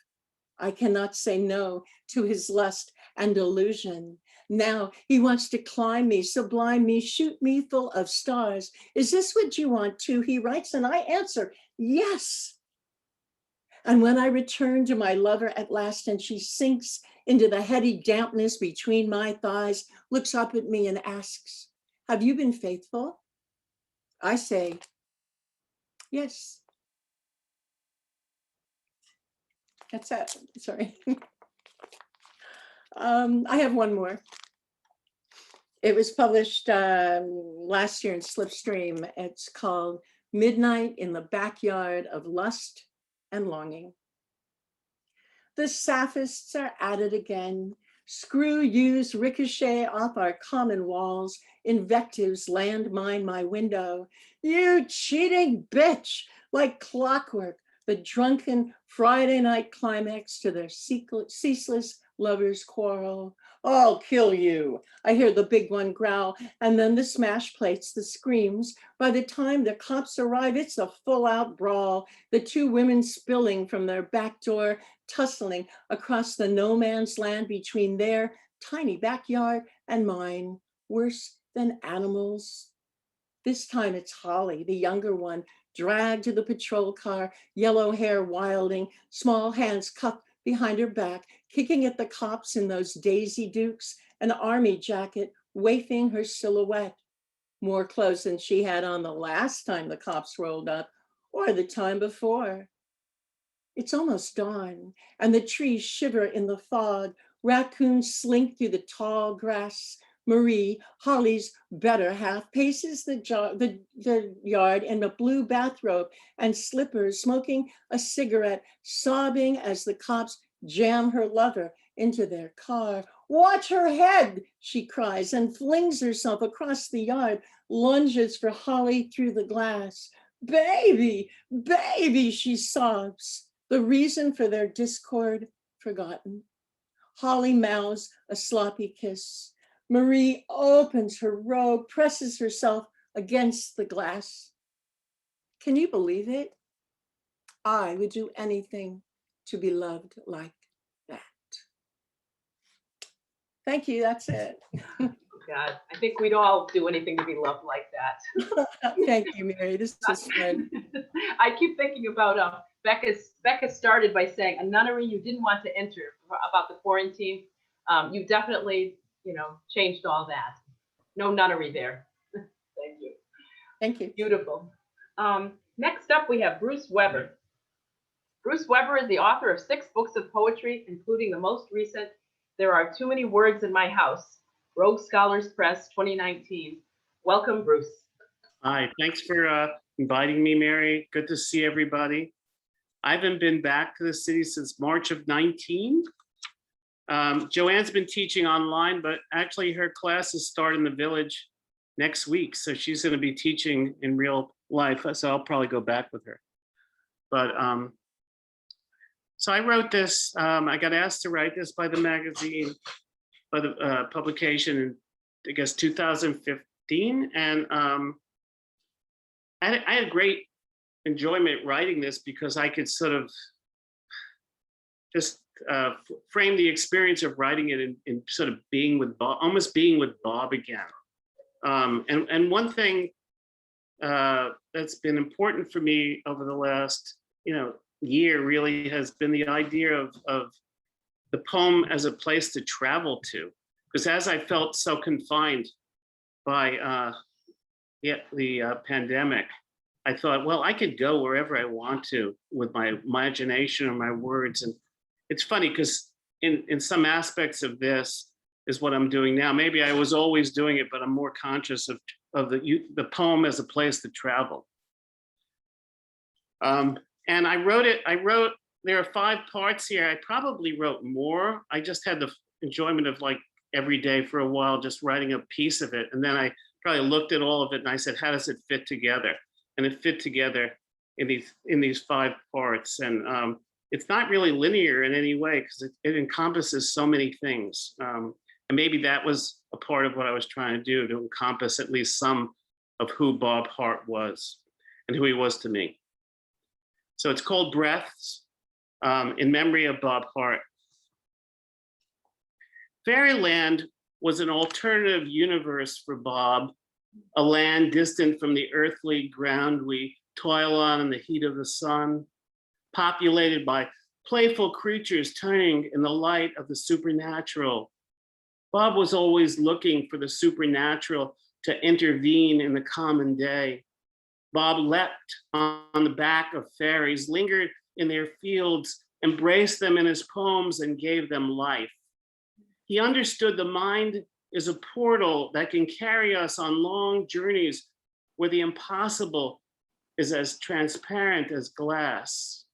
S6: I cannot say no to his lust and illusion. Now he wants to climb me, sublime me, shoot me full of stars. Is this what you want too? He writes, and I answer, yes. And when I return to my lover at last and she sinks into the heady dampness between my thighs, looks up at me and asks, have you been faithful? I say, yes. That's it, sorry. I have one more. It was published last year in Slipstream. It's called Midnight in the Backyard of Lust and Longing. The saphists are at it again. Screw yous ricochet off our common walls. Invectives landmine my window. You cheating bitch, like clockwork, the drunken Friday night climax to their ceaseless lovers' quarrel. I'll kill you, I hear the big one growl, and then the smash plates, the screams. By the time the cops arrive, it's a full-out brawl, the two women spilling from their back door, tussling across the no man's land between their tiny backyard and mine, worse than animals. This time it's Holly, the younger one, dragged to the patrol car, yellow hair wilding, small hands cupped behind her back, kicking at the cops in those Daisy Dukes, an army jacket, wafting her silhouette. More clothes than she had on the last time the cops rolled up, or the time before. It's almost dawn, and the trees shiver in the fog. Raccoons slink through the tall grass. Marie, Holly's better half, paces the yard in a blue bathrobe and slippers, smoking a cigarette, sobbing as the cops jam her lover into their car. Watch her head, she cries and flings herself across the yard, lunges for Holly through the glass. Baby, baby, she sobs, the reason for their discord forgotten. Holly mouths a sloppy kiss. Marie opens her robe, presses herself against the glass. Can you believe it? I would do anything to be loved like that. Thank you, that's it.
S1: God, I think we'd all do anything to be loved like that.
S6: Thank you, Mary, this is fun.
S1: I keep thinking about Becca started by saying a nunnery you didn't want to enter about the quarantine. You definitely, changed all that. No nunnery there. Thank you.
S6: Thank you.
S1: Beautiful. Next up, we have Bruce Weber. Bruce Weber is the author of 6 books of poetry, including the most recent, There Are Too Many Words in My House, Rogue Scholars Press, 2019. Welcome, Bruce.
S5: Hi, thanks for inviting me, Mary. Good to see everybody. I haven't been back to the city since March of 19. Joanne's been teaching online, but actually her classes start in the village next week. So she's going to be teaching in real life. So I'll probably go back with her. But so I wrote this. I got asked to write this by the magazine, by the publication in, I guess, 2015. And I had great enjoyment writing this because I could sort of just frame the experience of writing it in sort of being with Bob, almost being with Bob again. And one thing that's been important for me over the last, year really has been the idea of the poem as a place to travel to. Because as I felt so confined by the pandemic, I thought, well, I could go wherever I want to with my imagination or my words. And it's funny because in some aspects of this is what I'm doing now. Maybe I was always doing it, but I'm more conscious of the poem as a place to travel. And I wrote, there are 5 parts here. I probably wrote more. I just had the enjoyment of like every day for a while, just writing a piece of it. And then I probably looked at all of it and I said, how does it fit together? And it fit together in these 5 parts. And it's not really linear in any way because it encompasses so many things. And maybe that was a part of what I was trying to do, to encompass at least some of who Bob Hart was and who he was to me. So it's called Breaths, in memory of Bob Hart. Fairyland was an alternative universe for Bob, a land distant from the earthly ground we toil on in the heat of the sun, populated by playful creatures turning in the light of the supernatural. Bob was always looking for the supernatural to intervene in the common day. Bob leapt on the back of fairies, lingered in their fields, embraced them in his poems, and gave them life. He understood the mind is a portal that can carry us on long journeys where the impossible is as transparent as glass.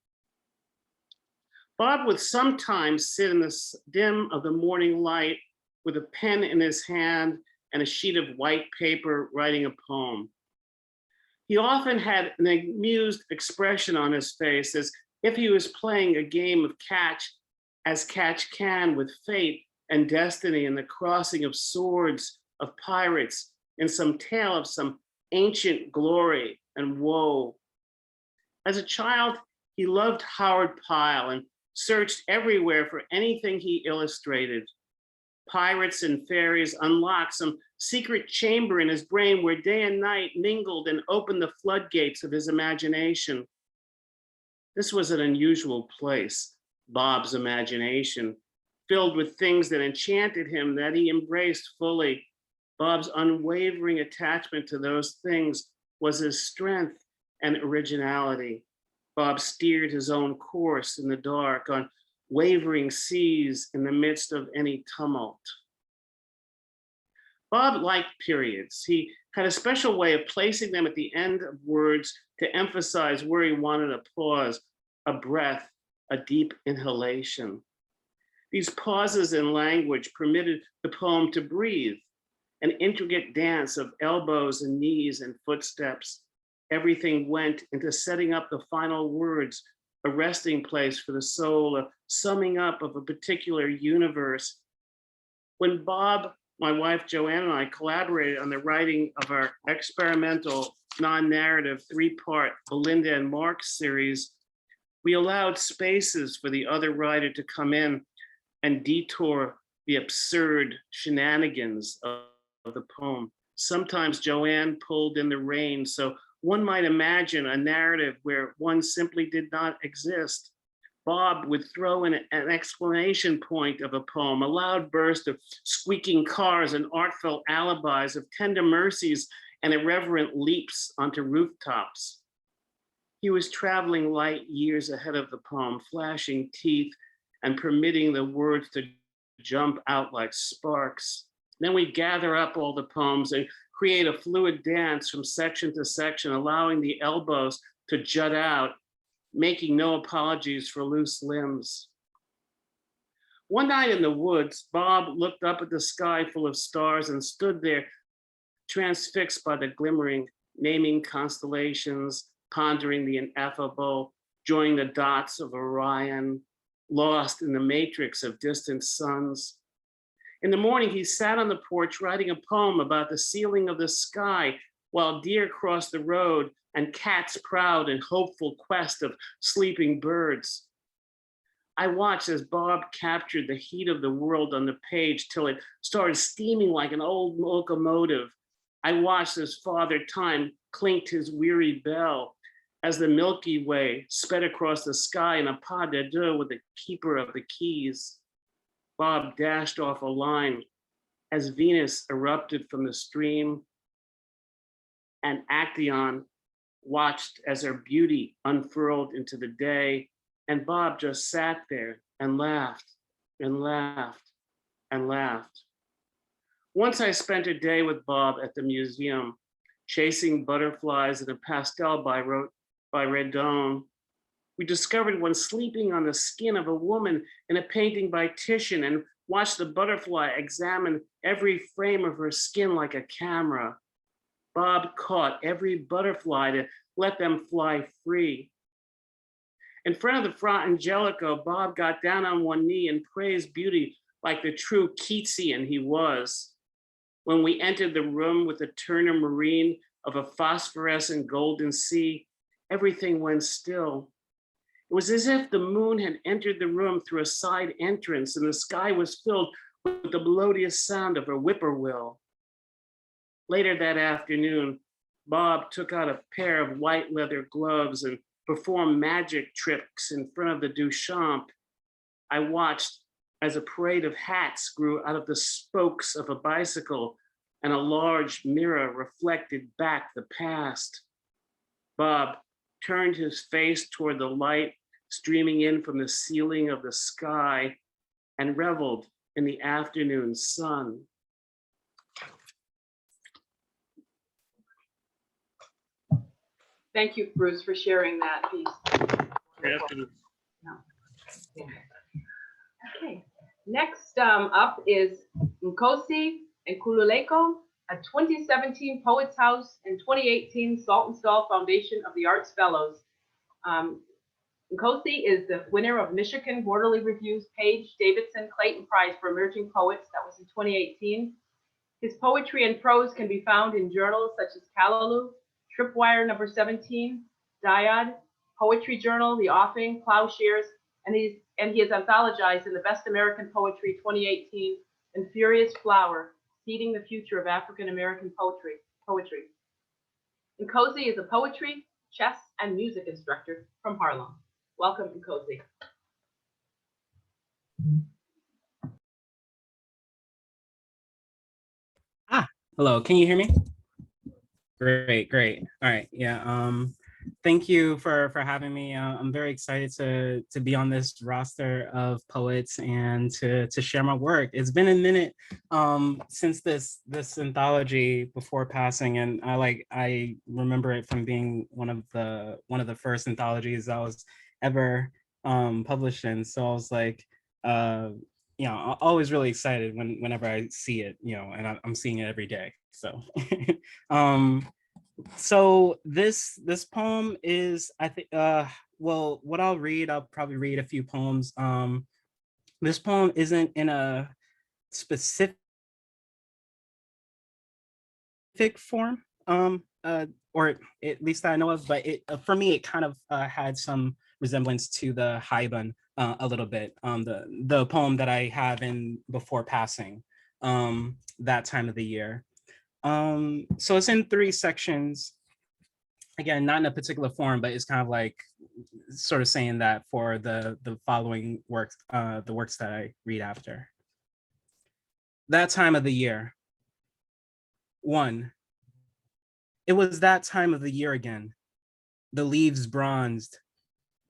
S5: Bob would sometimes sit in the dim of the morning light with a pen in his hand and a sheet of white paper writing a poem. He often had an amused expression on his face as if he was playing a game of catch, as catch can, with fate and destiny and the crossing of swords of pirates in some tale of some ancient glory and woe. As a child, he loved Howard Pyle and searched everywhere for anything he illustrated. Pirates and fairies unlocked some secret chamber in his brain where day and night mingled and opened the floodgates of his imagination. This was an unusual place, Bob's imagination, filled with things that enchanted him, that he embraced fully. Bob's unwavering attachment to those things was his strength and originality. Bob steered his own course in the dark on wavering seas in the midst of any tumult. Bob liked periods. He had a special way of placing them at the end of words to emphasize where he wanted a pause, a breath, a deep inhalation. These pauses in language permitted the poem to breathe, an intricate dance of elbows and knees and footsteps. Everything went into setting up the final words, a resting place for the soul, a summing up of a particular universe. When Bob, my wife Joanne, and I collaborated on the writing of our experimental non-narrative three-part Belinda and Mark series, we allowed spaces for the other writer to come in and detour the absurd shenanigans of the poem. Sometimes Joanne pulled in the reins, so one might imagine a narrative where one simply did not exist. Bob would throw in an exclamation point of a poem, a loud burst of squeaking cars and artful alibis, of tender mercies and irreverent leaps onto rooftops. He was traveling light years ahead of the poem, flashing teeth and permitting the words to jump out like sparks. Then we'd gather up all the poems and create a fluid dance from section to section, allowing the elbows to jut out, making no apologies for loose limbs. One night in the woods, Bob looked up at the sky full of stars and stood there transfixed by the glimmering, naming constellations, pondering the ineffable, joining the dots of Orion, lost in the matrix of distant suns. In the morning, he sat on the porch writing a poem about the ceiling of the sky while deer crossed the road and cats prowled in hopeful quest of sleeping birds. I watched as Bob captured the heat of the world on the page till it started steaming like an old locomotive. I watched as Father Time clinked his weary bell, as the Milky Way sped across the sky in a pas de deux with the keeper of the keys. Bob dashed off a line as Venus erupted from the stream, and Actaeon watched as her beauty unfurled into the day, and Bob just sat there and laughed and laughed and laughed. Once I spent a day with Bob at the museum, chasing butterflies in a pastel by Rhone. We discovered one sleeping on the skin of a woman in a painting by Titian and watched the butterfly examine every frame of her skin like a camera. Bob caught every butterfly to let them fly free. In front of the Fra Angelico, Bob got down on one knee and praised beauty like the true Keatsian he was. When we entered the room with the Turner Marine of a phosphorescent golden sea, everything went still. It was as if the moon had entered the room through a side entrance and the sky was filled with the melodious sound of a whippoorwill. Later that afternoon, Bob took out a pair of white leather gloves and performed magic tricks in front of the Duchamp. I watched as a parade of hats grew out of the spokes of a bicycle and a large mirror reflected back the past. Bob turned his face toward the light streaming in from the ceiling of the sky and reveled in the afternoon sun.
S1: Thank you, Bruce, for sharing that piece. Okay, next up is Nkosi Nkululeko, a 2017 Poets House and 2018 Salt and Stall Foundation of the Arts Fellows. Nkosi is the winner of Michigan Quarterly Review's Page Davidson Clayton Prize for Emerging Poets. That was in 2018. His poetry and prose can be found in journals such as Callaloo, Tripwire number 17, Dyad, Poetry Journal, The Offing, Plowshares, and he is anthologized in the Best American Poetry 2018 and Furious Flower, Seeding the Future of African American Poetry. Nkosi is a poetry, chess, and music instructor from Harlem. Welcome, Nkosi.
S7: Hello, can you hear me? Great. All right, yeah. Thank you for having me. I'm very excited to be on this roster of poets and to share my work. It's been a minute since this anthology before passing, and I remember it from being one of the first anthologies I was ever published in. So I was like, always really excited whenever I see it, and I'm seeing it every day. So. So this poem is, I think, well, what I'll probably read a few poems. This poem isn't in a specific form, or at least I know of, but for me, it kind of had some resemblance to the Haibun a little bit, the poem that I have in Before Passing, that time of the year. So it's in 3 sections. Again, not in a particular form, but it's kind of like sort of saying that for the following works, the works that I read after. That time of the year. 1. It was that time of the year again. The leaves bronzed,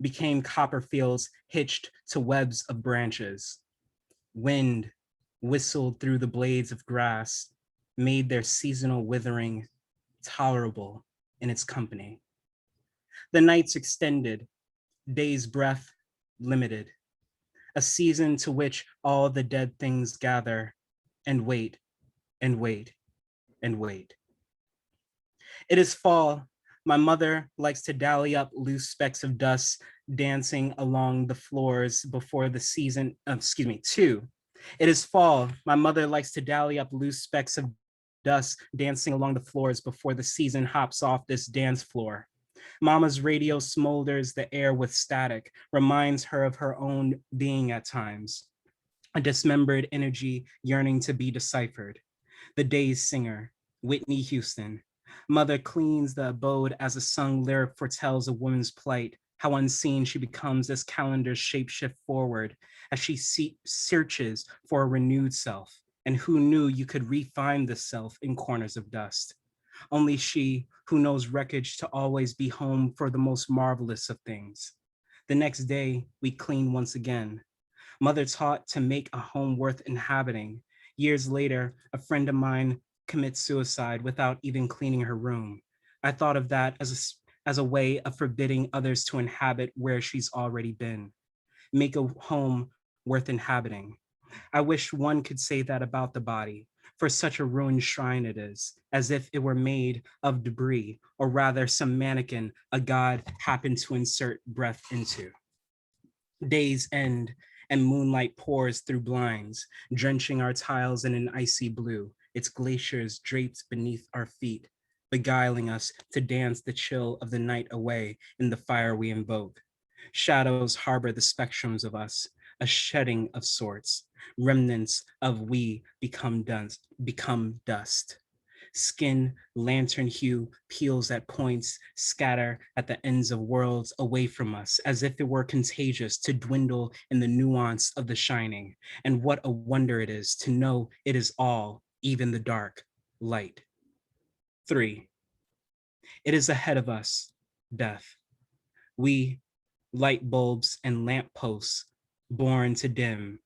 S7: became copper fields hitched to webs of branches. Wind whistled through the blades of grass, made their seasonal withering tolerable in its company. The nights extended, day's breath limited, a season to which all the dead things gather and wait and wait and wait. It is fall. My mother likes to dally up loose specks of dust dancing along the floors before the season, 2. It is fall. My mother likes to dally up loose specks of dust dancing along the floors before the season hops off this dance floor. Mama's radio smolders the air with static, reminds her of her own being at times. A dismembered energy yearning to be deciphered. The day's singer, Whitney Houston. Mother cleans the abode as a sung lyric foretells a woman's plight, how unseen she becomes as calendars shapeshift forward, as she searches for a renewed self. And who knew you could re-find the self in corners of dust? Only she who knows wreckage to always be home for the most marvelous of things. The next day, we clean once again. Mother taught to make a home worth inhabiting. Years later, a friend of mine commits suicide without even cleaning her room. I thought of that as a way of forbidding others to inhabit where she's already been. Make a home worth inhabiting. I wish one could say that about the body, for such a ruined shrine it is, as if it were made of debris, or rather some mannequin a god happened to insert breath into. Days end, and moonlight pours through blinds, drenching our tiles in an icy blue, its glaciers draped beneath our feet, beguiling us to dance the chill of the night away in the fire we invoke. Shadows harbor the spectrums of us, a shedding of sorts, remnants of we become dust. Skin, lantern hue, peels at points, scatter at the ends of worlds away from us, as if it were contagious to dwindle in the nuance of the shining. And what a wonder it is to know it is all, even the dark, light. 3. It is ahead of us, death. We, light bulbs and lamp posts, born to dim,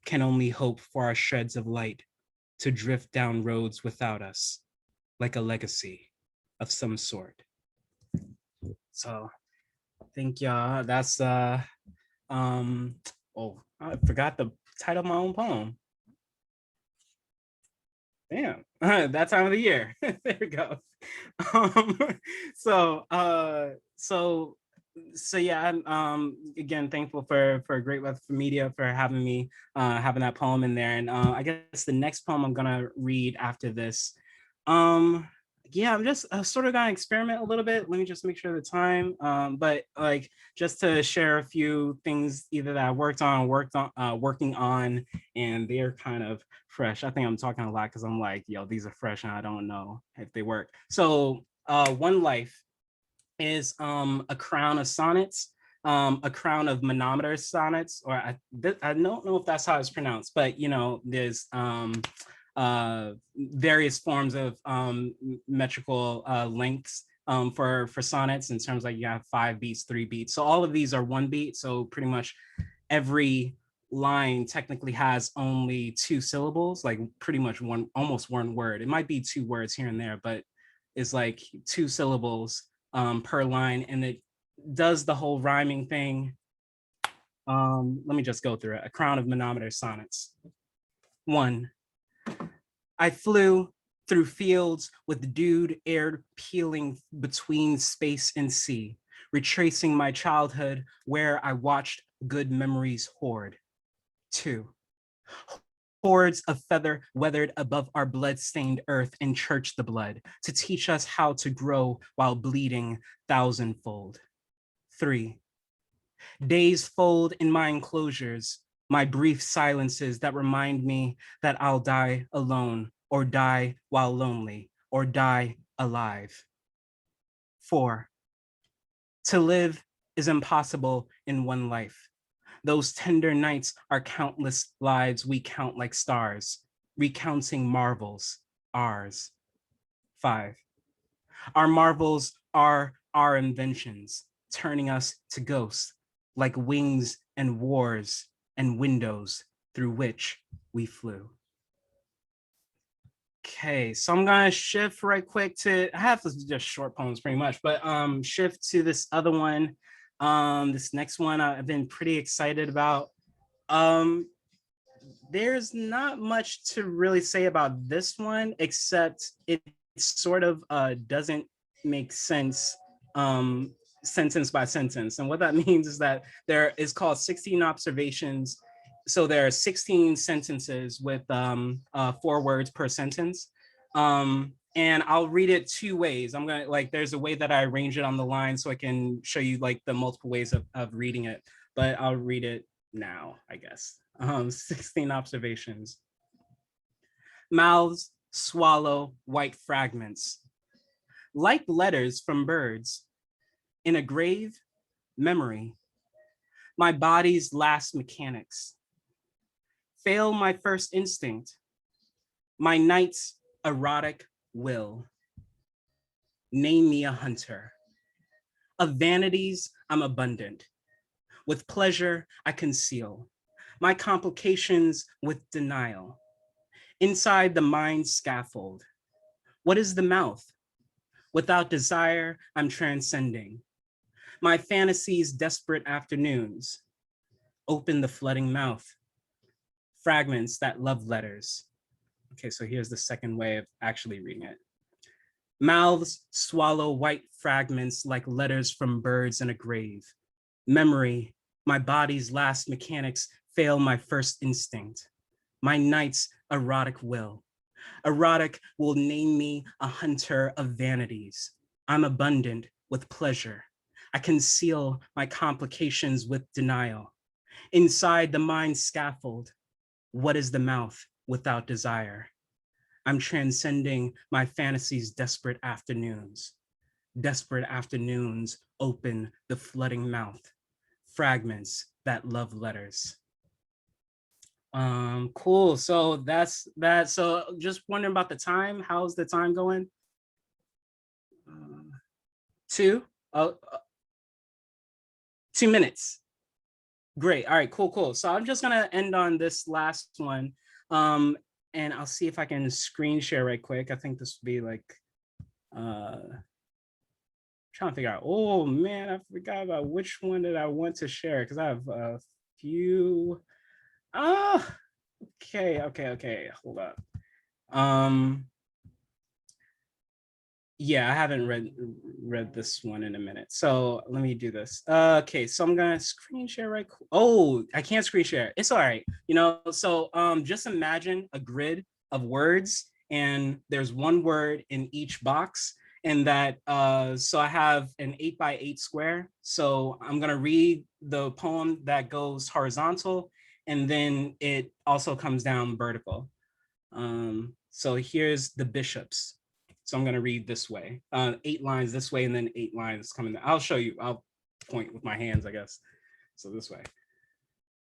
S7: can only hope for our shreds of light to drift down roads without us, like a legacy of some sort. So thank y'all. That's oh, I forgot the title of my own poem. Damn, that time of the year. There we go. So yeah, I'm again thankful for Great Weather for Media for having me, having that poem in there. And I guess the next poem I'm gonna read after this. Yeah, I'm just sort of gonna experiment a little bit. Let me just make sure the time. But like just to share a few things either that I working on, and they're kind of fresh. I think I'm talking a lot because I'm like, yo, these are fresh and I don't know if they work. So One Life is a crown of sonnets, a crown of manometer sonnets, or I don't know if that's how it's pronounced, but you know, there's various forms of metrical lengths for sonnets in terms like you have 5 beats, 3 beats. So all of these are 1 beat. So pretty much every line technically has only 2 syllables, like pretty much almost one word. It might be 2 words here and there, but it's like 2 syllables per line, and it does the whole rhyming thing. Let me just go through it. A crown of manometer sonnets. 1. I flew through fields with dewed air peeling between space and sea, retracing my childhood where I watched good memories hoard. 2. Hordes of feather weathered above our blood-stained earth and church the blood to teach us how to grow while bleeding thousandfold. 3. Days fold in my enclosures, my brief silences that remind me that I'll die alone, or die while lonely, or die alive. 4. To live is impossible in one life. Those tender nights are countless lives we count like stars, recounting marvels, ours. 5. Our marvels are our inventions, turning us to ghosts, like wings and wars and windows through which we flew. Okay, so I'm gonna shift right quick to, I have just short poems pretty much, but shift to this other one. This next one I've been pretty excited about. There's not much to really say about this one, except it sort of doesn't make sense sentence by sentence. And what that means is that there is called 16 observations. So there are 16 sentences with 4 words per sentence. And I'll read it 2 ways. I'm gonna, like, there's a way that I arrange it on the line so I can show you like the multiple ways of reading it, but I'll read it now, I guess. 16 observations. Mouths swallow white fragments, like letters from birds. In a grave, memory. My body's last mechanics. Fail my first instinct. My night's erotic will. Name me a hunter. Of vanities, I'm abundant. With pleasure, I conceal. My complications with denial. Inside the mind's scaffold. What is the mouth? Without desire, I'm transcending. My fantasies' desperate afternoons. Open the flooding mouth. Fragments that love letters. Okay, so here's the second way of actually reading it. Mouths swallow white fragments like letters from birds in a grave. Memory, my body's last mechanics fail my first instinct. My night's erotic will. Erotic will name me a hunter of vanities. I'm abundant with pleasure. I conceal my complications with denial. Inside the mind's scaffold, what is the mouth without desire? I'm transcending my fantasies' desperate afternoons. Desperate afternoons open the flooding mouth. Fragments that love letters. Cool, so that's that. So just wondering about the time. How's the time going? 2 minutes. Great, all right, cool. So I'm just gonna end on this last one. And I'll see if I can screen share right quick. I think this would be like, trying to figure out, oh man, I forgot about which one that I want to share because I have a few. Okay, hold up. Yeah, I haven't read this one in a minute. So let me do this. Okay, so I'm gonna screen share right quick. Oh, I can't screen share. It's all right. You know, so just imagine a grid of words and there's one word in each box. And that, so I have an 8x8 square. So I'm gonna read the poem that goes horizontal and then it also comes down vertical. So here's the bishops. So I'm gonna read this way, 8 lines this way and then 8 lines coming down. I'll show you, I'll point with my hands, I guess. So this way.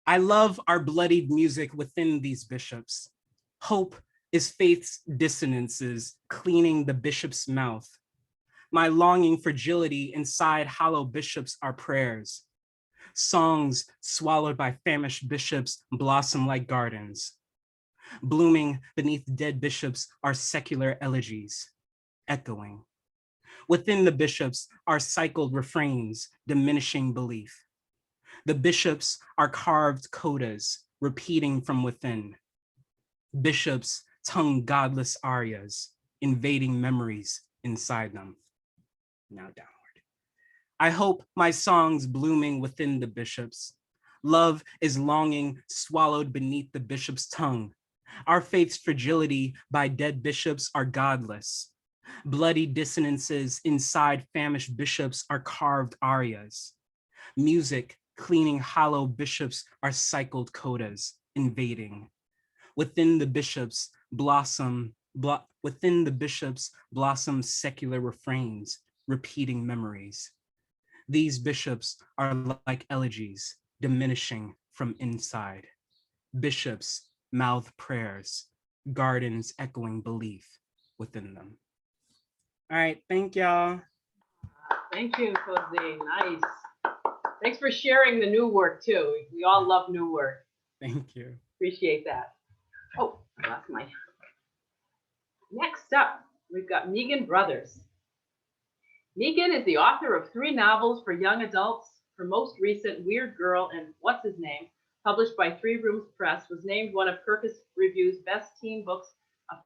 S7: I love our bloodied music within these bishops. Hope is faith's dissonances cleaning the bishop's mouth. My longing fragility inside hollow bishops are prayers. Songs swallowed by famished bishops blossom like gardens. Blooming beneath dead bishops are secular elegies, echoing. Within the bishops are cycled refrains, diminishing belief. The bishops are carved codas, repeating from within. Bishops tongue godless arias, invading memories inside them. Now downward. I hope my songs blooming within the bishops. Love is longing swallowed beneath the bishop's tongue. Our faith's fragility by dead bishops are godless. Bloody dissonances inside famished bishops are carved arias. Music cleaning hollow bishops are cycled codas, invading. Within the bishops blossom secular refrains, repeating memories. These bishops are like elegies, diminishing from inside. Bishops mouth prayers, gardens echoing belief within them. All right, thank y'all.
S1: Thank you, Nkosi. Nice. Thanks for sharing the new work too. We all love new work.
S7: Thank you.
S1: Appreciate that. Oh, I lost my. Next up, we've got Meagan Brothers. Meagan is the author of 3 novels for young adults. Her most recent, Weird Girl and What's His Name, published by Three Rooms Press, was named one of Kirkus Review's best teen books of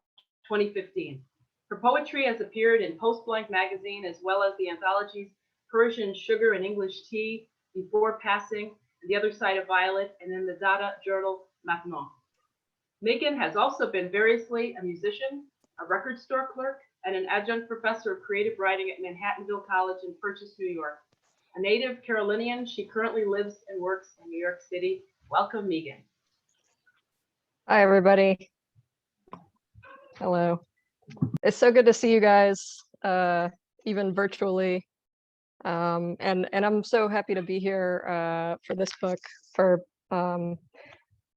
S1: 2015. Her poetry has appeared in Post Blank magazine, as well as the anthologies Persian Sugar and English Tea, Before Passing, The Other Side of Violet, and in the Dada journal Maintenant. Meagan has also been variously a musician, a record store clerk, and an adjunct professor of creative writing at Manhattanville College in Purchase, New York. A native Carolinian, she currently lives and works in New York City. Welcome, Meagan.
S8: Hi, everybody. Hello. It's so good to see you guys, even virtually. And I'm so happy to be here for this book.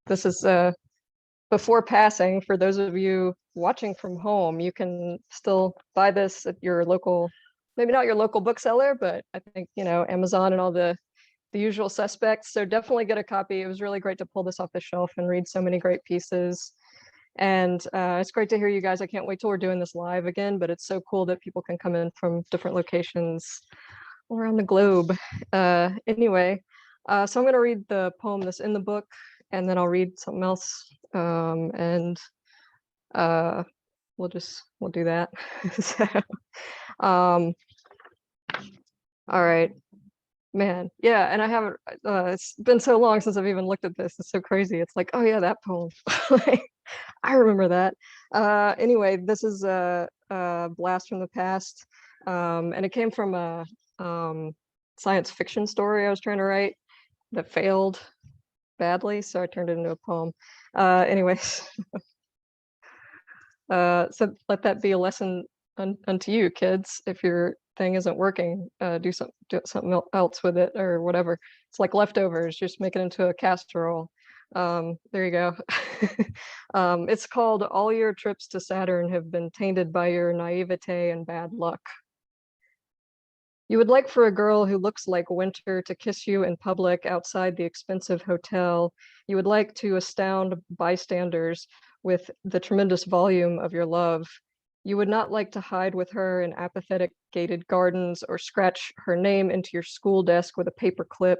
S8: This is Before Passing. For those of you watching from home, you can still buy this at your local, maybe not your local bookseller, but I think, you know, Amazon and all the usual suspects. So definitely get a copy. It was really great to pull this off the shelf and read so many great pieces. And it's great to hear you guys. I can't wait till we're doing this live again, but it's so cool that people can come in from different locations around the globe. Anyway, so I'm going to read the poem that's in the book, and then I'll read something else. And we'll do that. So, all right. Man, yeah, and I haven't, it's been so long since I've even looked at this. It's so crazy. It's like, oh yeah, that poem. Like, I remember that. Anyway, this is a blast from the past. And it came from a science fiction story I was trying to write that failed badly, so I turned it into a poem. Anyways, so let that be a lesson unto you, kids. If your thing isn't working, do something else with it or whatever. It's like leftovers, just make it into a casserole. There you go. It's called All Your Trips to Saturn Have Been Tainted by Your Naivete and Bad Luck. You would like for a girl who looks like winter to kiss you in public outside the expensive hotel. You would like to astound bystanders with the tremendous volume of your love. You would not like to hide with her in apathetic gated gardens or scratch her name into your school desk with a paper clip.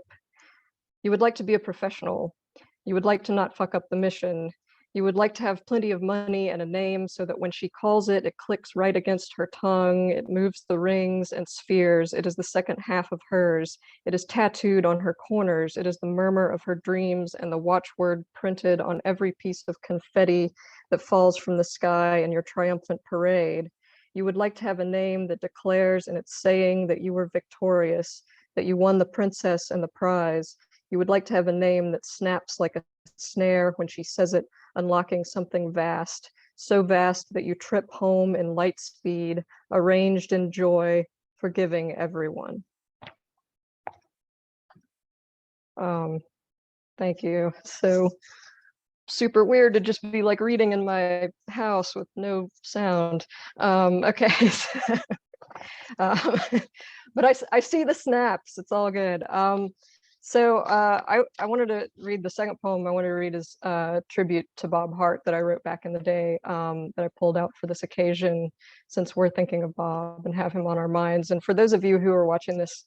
S8: You would like to be a professional. You would like to not fuck up the mission. You would like to have plenty of money and a name so that when she calls it, it clicks right against her tongue. It moves the rings and spheres. It is the second half of hers. It is tattooed on her corners. It is the murmur of her dreams and the watchword printed on every piece of confetti that falls from the sky in your triumphant parade. You would like to have a name that declares in its saying that you were victorious, that you won the princess and the prize. You would like to have a name that snaps like a snare when she says it, unlocking something vast, so vast that you trip home in light speed, arranged in joy, forgiving everyone. Thank you. So super weird to just be like reading in my house with no sound. Okay. But I see the snaps. It's all good. I wanted to read the second poem I wanted to read is a tribute to Bob Hart that I wrote back in the day, that I pulled out for this occasion, since we're thinking of Bob and have him on our minds. And for those of you who are watching this,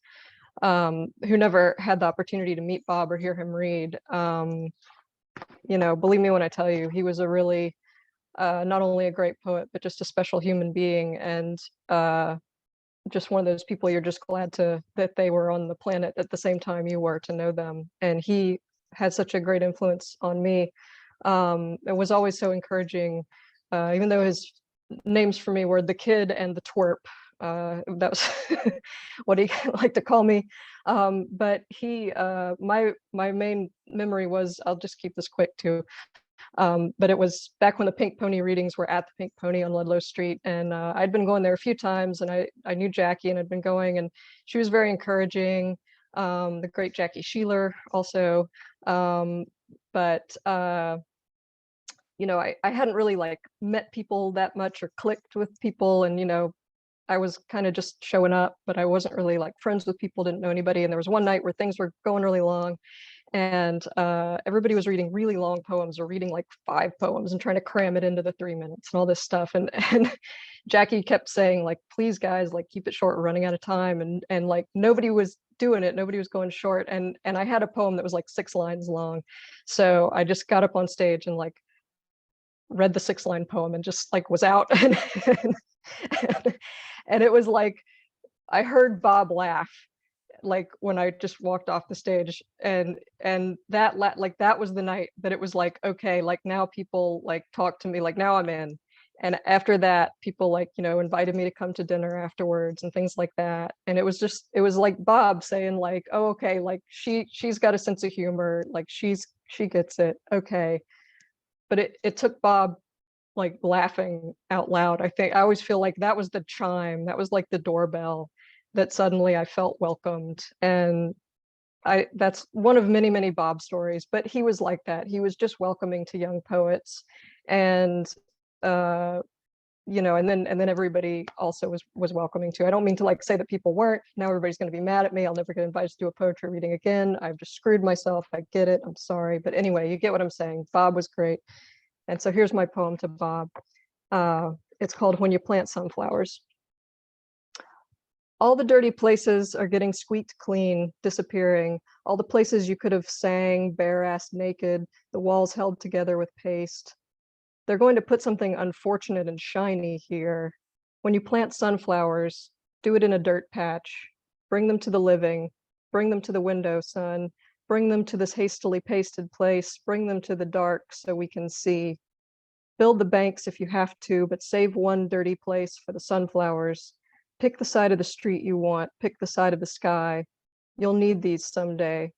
S8: who never had the opportunity to meet Bob or hear him read, you know, believe me when I tell you, he was a really, not only a great poet, but just a special human being, and just one of those people you're just glad that they were on the planet at the same time you were, to know them. And he had such a great influence on me. It was always so encouraging, even though his names for me were the Kid and the Twerp. That was what he liked to call me. But my main memory was, I'll just keep this quick too. But it was back when the Pink Pony readings were at the Pink Pony on Ludlow Street. And I'd been going there a few times, and I knew Jackie and had been going, and she was very encouraging. The great Jackie Sheeler also. But you know, I hadn't really like met people that much or clicked with people. And, you know, I was kind of just showing up, but I wasn't really like friends with people, didn't know anybody. And there was one night where things were going really long, and everybody was reading really long poems, or reading like 5 poems and trying to cram it into the 3 minutes and all this stuff. And Jackie kept saying, like, please guys, like, keep it short, we're running out of time. And like nobody was doing it, nobody was going short. And I had a poem that was like 6 lines long. So I just got up on stage and like read the 6-line poem and just like was out. And it was like, I heard Bob laugh, like when I just walked off the stage, and that like that was the night that it was like, okay, like now people like talk to me, like now I'm in. And after that, people like, you know, invited me to come to dinner afterwards and things like that. And it was like Bob saying like, oh, okay, like she's got a sense of humor, like she gets it, okay. But it took Bob like laughing out loud. I always feel like that was the chime, that was like the doorbell, that suddenly I felt welcomed. And that's one of many, many Bob stories, but he was like that. He was just welcoming to young poets. And you know, and then everybody also was welcoming too. I don't mean to like say that people weren't. Now everybody's going to be mad at me. I'll never get invited to do a poetry reading again. I've just screwed myself. I get it. I'm sorry. But anyway, you get what I'm saying. Bob was great. And so here's my poem to Bob. It's called When You Plant Sunflowers. All the dirty places are getting squeaked clean, disappearing. All the places you could have sang, bare-assed naked, the walls held together with paste. They're going to put something unfortunate and shiny here. When you plant sunflowers, do it in a dirt patch. Bring them to the living. Bring them to the window, son. Bring them to this hastily pasted place. Bring them to the dark so we can see. Build the banks if you have to, but save one dirty place for the sunflowers. Pick the side of the street you want. Pick the side of the sky. You'll need these someday.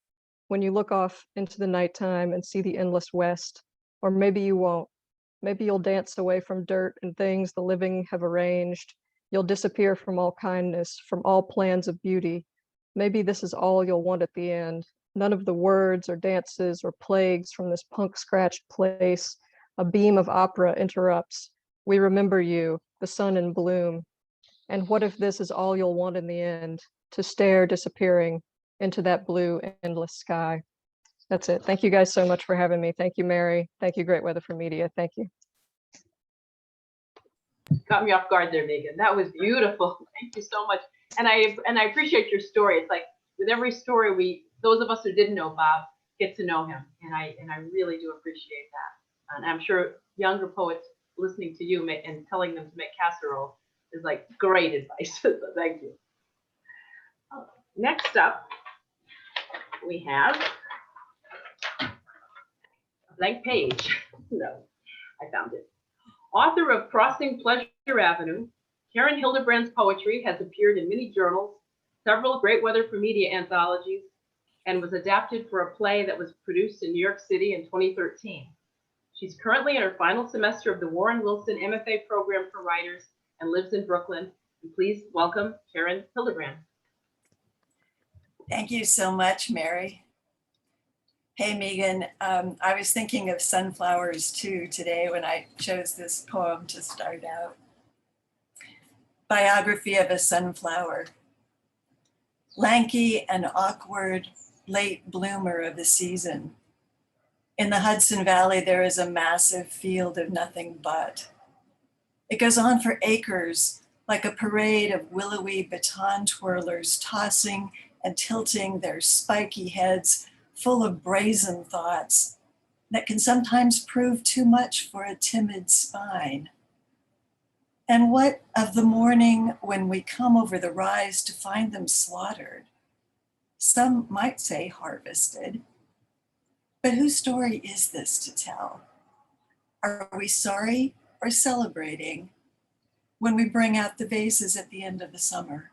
S8: When you look off into the nighttime and see the endless west, or maybe you won't. Maybe you'll dance away from dirt and things the living have arranged. You'll disappear from all kindness, from all plans of beauty. Maybe this is all you'll want at the end. None of the words or dances or plagues from this punk-scratched place. A beam of opera interrupts. We remember you, the sun in bloom. And what if this is all you'll want in the end? To stare disappearing into that blue, endless sky. That's it. Thank you guys so much for having me. Thank you, Mary. Thank you, Great Weather for Media. Thank you.
S1: Got me off guard there, Meagan. That was beautiful. Thank you so much. And I appreciate your story. It's like with every story, those of us who didn't know Bob get to know him, and I really do appreciate that. And I'm sure younger poets listening to you and telling them to make casserole is like great advice. So thank you. Next up, we have a blank page. No, I found it. Author of Crossing Pleasure Avenue, Karen Hildebrand's poetry has appeared in many journals, several Great Weather for Media anthologies, and was adapted for a play that was produced in New York City in 2013. She's currently in her final semester of the Warren Wilson MFA program for writers and lives in Brooklyn. And please welcome Karen Hildebrand.
S9: Thank you so much, Mary. Hey, Meagan. I was thinking of sunflowers too today when I chose this poem to start out. Biography of a Sunflower. Lanky and awkward, late bloomer of the season. In the Hudson Valley, there is a massive field of nothing but. It goes on for acres, like a parade of willowy baton twirlers tossing and tilting their spiky heads full of brazen thoughts that can sometimes prove too much for a timid spine. And what of the morning when we come over the rise to find them slaughtered? Some might say harvested. But whose story is this to tell? Are we sorry or celebrating when we bring out the vases at the end of the summer?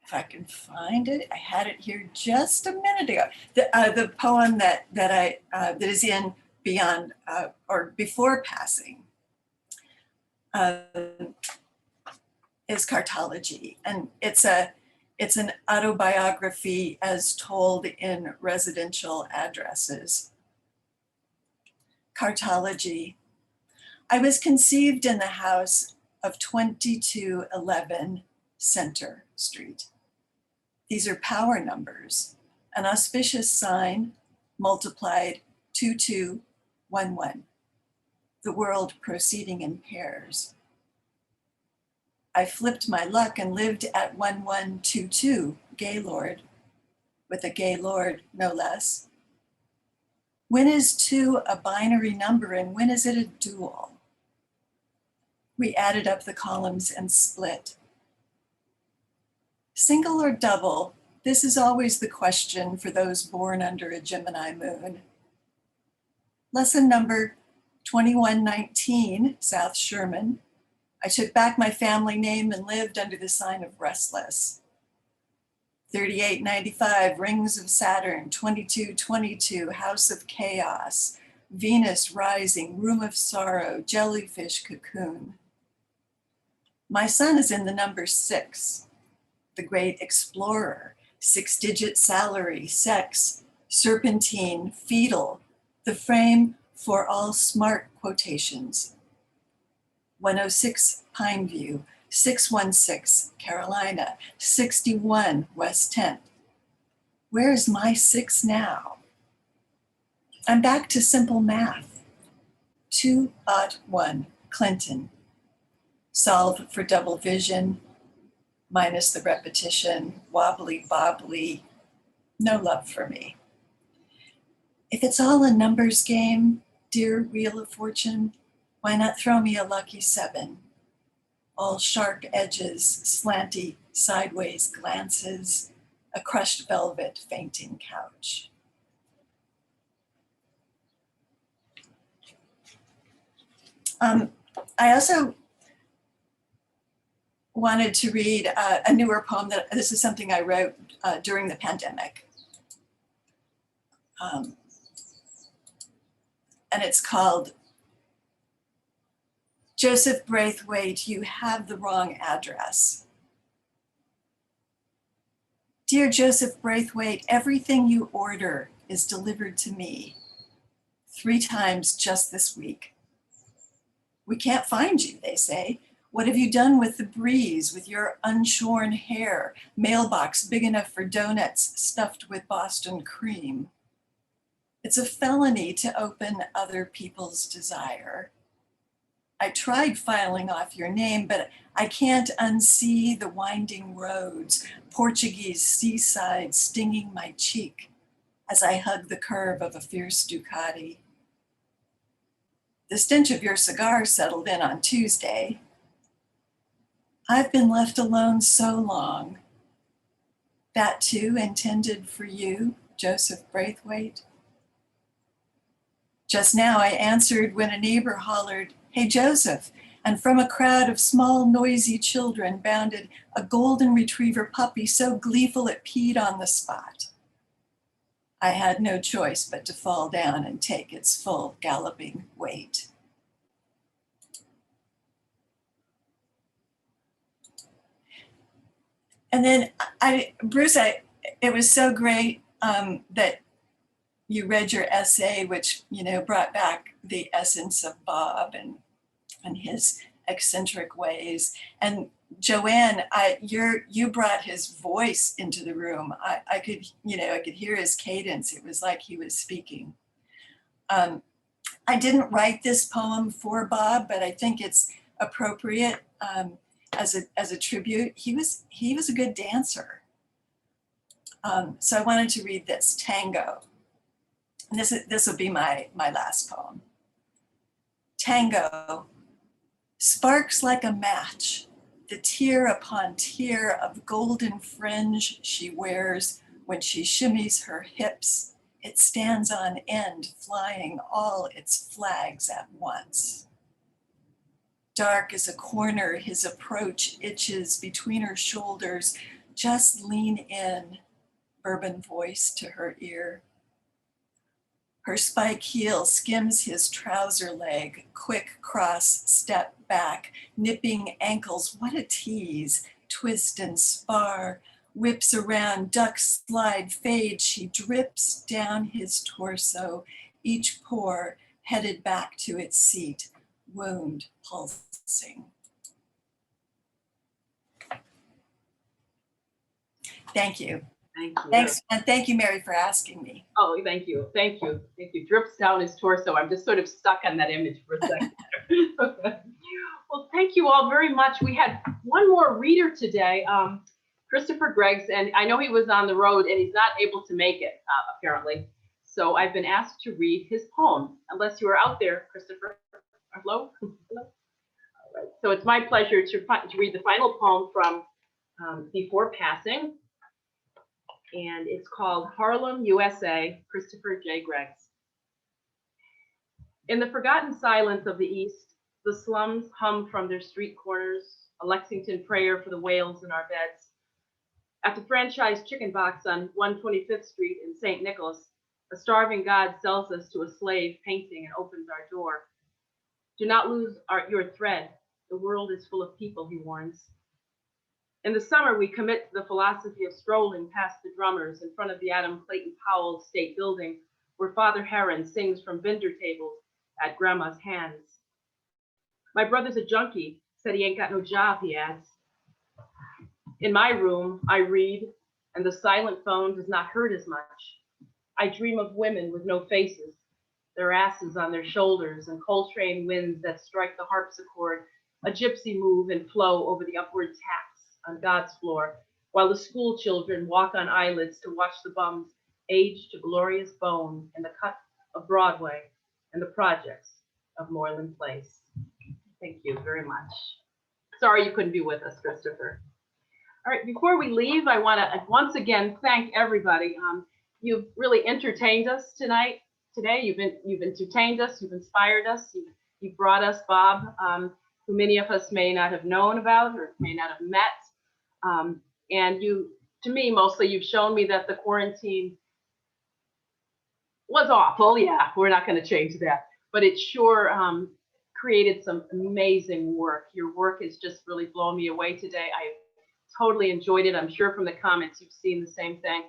S9: If I can find it, I had it here just a minute ago. The poem that is in Beyond or Before Passing is Cartology, and it's an autobiography as told in residential addresses. Cartology. I was conceived in the house of 2211 Center Street. These are power numbers, an auspicious sign multiplied 2211, the world proceeding in pairs. I flipped my luck and lived at 1122 Gaylord, with a Gaylord no less. When is 2 a binary number and when is it a dual? We added up the columns and split. Single or double, this is always the question for those born under a Gemini moon. Lesson number 2119, South Sherman. I took back my family name and lived under the sign of restless. 3895, Rings of Saturn, 2222, House of Chaos, Venus rising, Room of Sorrow, Jellyfish cocoon. My son is in the number 6, the great explorer, 6-digit salary, sex, serpentine, fetal, the frame for all smart quotations. 106 Pineview, 616 Carolina, 61 West 10th. Where's my 6 now? I'm back to simple math. 2-1 Clinton. Solve for double vision, minus the repetition, wobbly bobbly, no love for me. If it's all a numbers game, dear Wheel of Fortune, why not throw me a lucky 7? All sharp edges, slanty, sideways glances, a crushed velvet fainting couch. I also wanted to read a newer poem that this is something I wrote during the pandemic. And it's called Joseph Braithwaite, You Have the Wrong Address. Dear Joseph Braithwaite, everything you order is delivered to me 3 times just this week. We can't find you, they say. What have you done with the breeze, with your unshorn hair, mailbox big enough for donuts stuffed with Boston cream? It's a felony to open other people's desire. I tried filing off your name, but I can't unsee the winding roads, Portuguese seaside stinging my cheek as I hug the curve of a fierce Ducati. The stench of your cigar settled in on Tuesday. I've been left alone so long. That too intended for you, Joseph Braithwaite. Just now I answered when a neighbor hollered, "Hey, Joseph," and from a crowd of small, noisy children bounded a golden retriever puppy so gleeful it peed on the spot. I had no choice but to fall down and take its full galloping weight. And then Bruce, It was so great that you read your essay, which, you know, brought back the essence of Bob and his eccentric ways. And Joanne, you brought his voice into the room. I could, you know, I could hear his cadence. It was like he was speaking. I didn't write this poem for Bob, but I think it's appropriate as a tribute. He was a good dancer. So I wanted to read this, Tango. And this will be my last poem. Tango, sparks like a match, the tier upon tier of golden fringe she wears when she shimmies her hips. It stands on end, flying all its flags at once. Dark as a corner, his approach itches between her shoulders. Just lean in, bourbon voice to her ear. Her spike heel skims his trouser leg, quick cross step back, nipping ankles, what a tease, twist and spar, whips around, duck slide, fade, she drips down his torso, each pore headed back to its seat, wound pulsing. Thank you.
S1: Thank you.
S9: Thanks, and thank you, Mary, for asking me.
S1: Oh, thank you. Thank you. Thank you. Drips down his torso. I'm just sort of stuck on that image for a second. Well, thank you all very much. We had one more reader today, Christopher Greggs, and I know he was on the road and he's not able to make it, apparently. So I've been asked to read his poem, unless you are out there, Christopher. Hello? Hello? All right. So it's my pleasure to read the final poem from Before Passing. And it's called Harlem, USA, Christopher J. Greggs. In the forgotten silence of the East, the slums hum from their street corners, a Lexington prayer for the whales in our beds. At the franchise chicken box on 125th Street in St. Nicholas, a starving God sells us to a slave painting and opens our door. Do not lose your thread. The world is full of people, he warns. In the summer, we commit to the philosophy of strolling past the drummers in front of the Adam Clayton Powell State Building, where Father Heron sings from vendor tables at Grandma's hands. My brother's a junkie, said he ain't got no job, he adds. In my room, I read, and the silent phone does not hurt as much. I dream of women with no faces, their asses on their shoulders, and Coltrane winds that strike the harpsichord, a gypsy move and flow over the upward taps on God's floor, while the school children walk on eyelids to watch the bums age to glorious bone in the cut of Broadway and the projects of Moreland Place. Thank you very much. Sorry you couldn't be with us, Christopher. All right, before we leave, I want to once again thank everybody. You've really entertained us today. You've entertained us, you've inspired us, you've brought us Bob, who many of us may not have known about or may not have met. And you, to me, mostly, you've shown me that the quarantine was awful. Yeah, we're not going to change that, but it sure created some amazing work. Your work has just really blown me away today. I totally enjoyed it. I'm sure from the comments you've seen the same thing.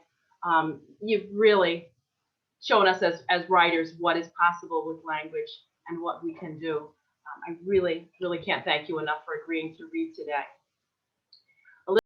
S1: You've really shown us as writers what is possible with language and what we can do. I really, really can't thank you enough for agreeing to read today.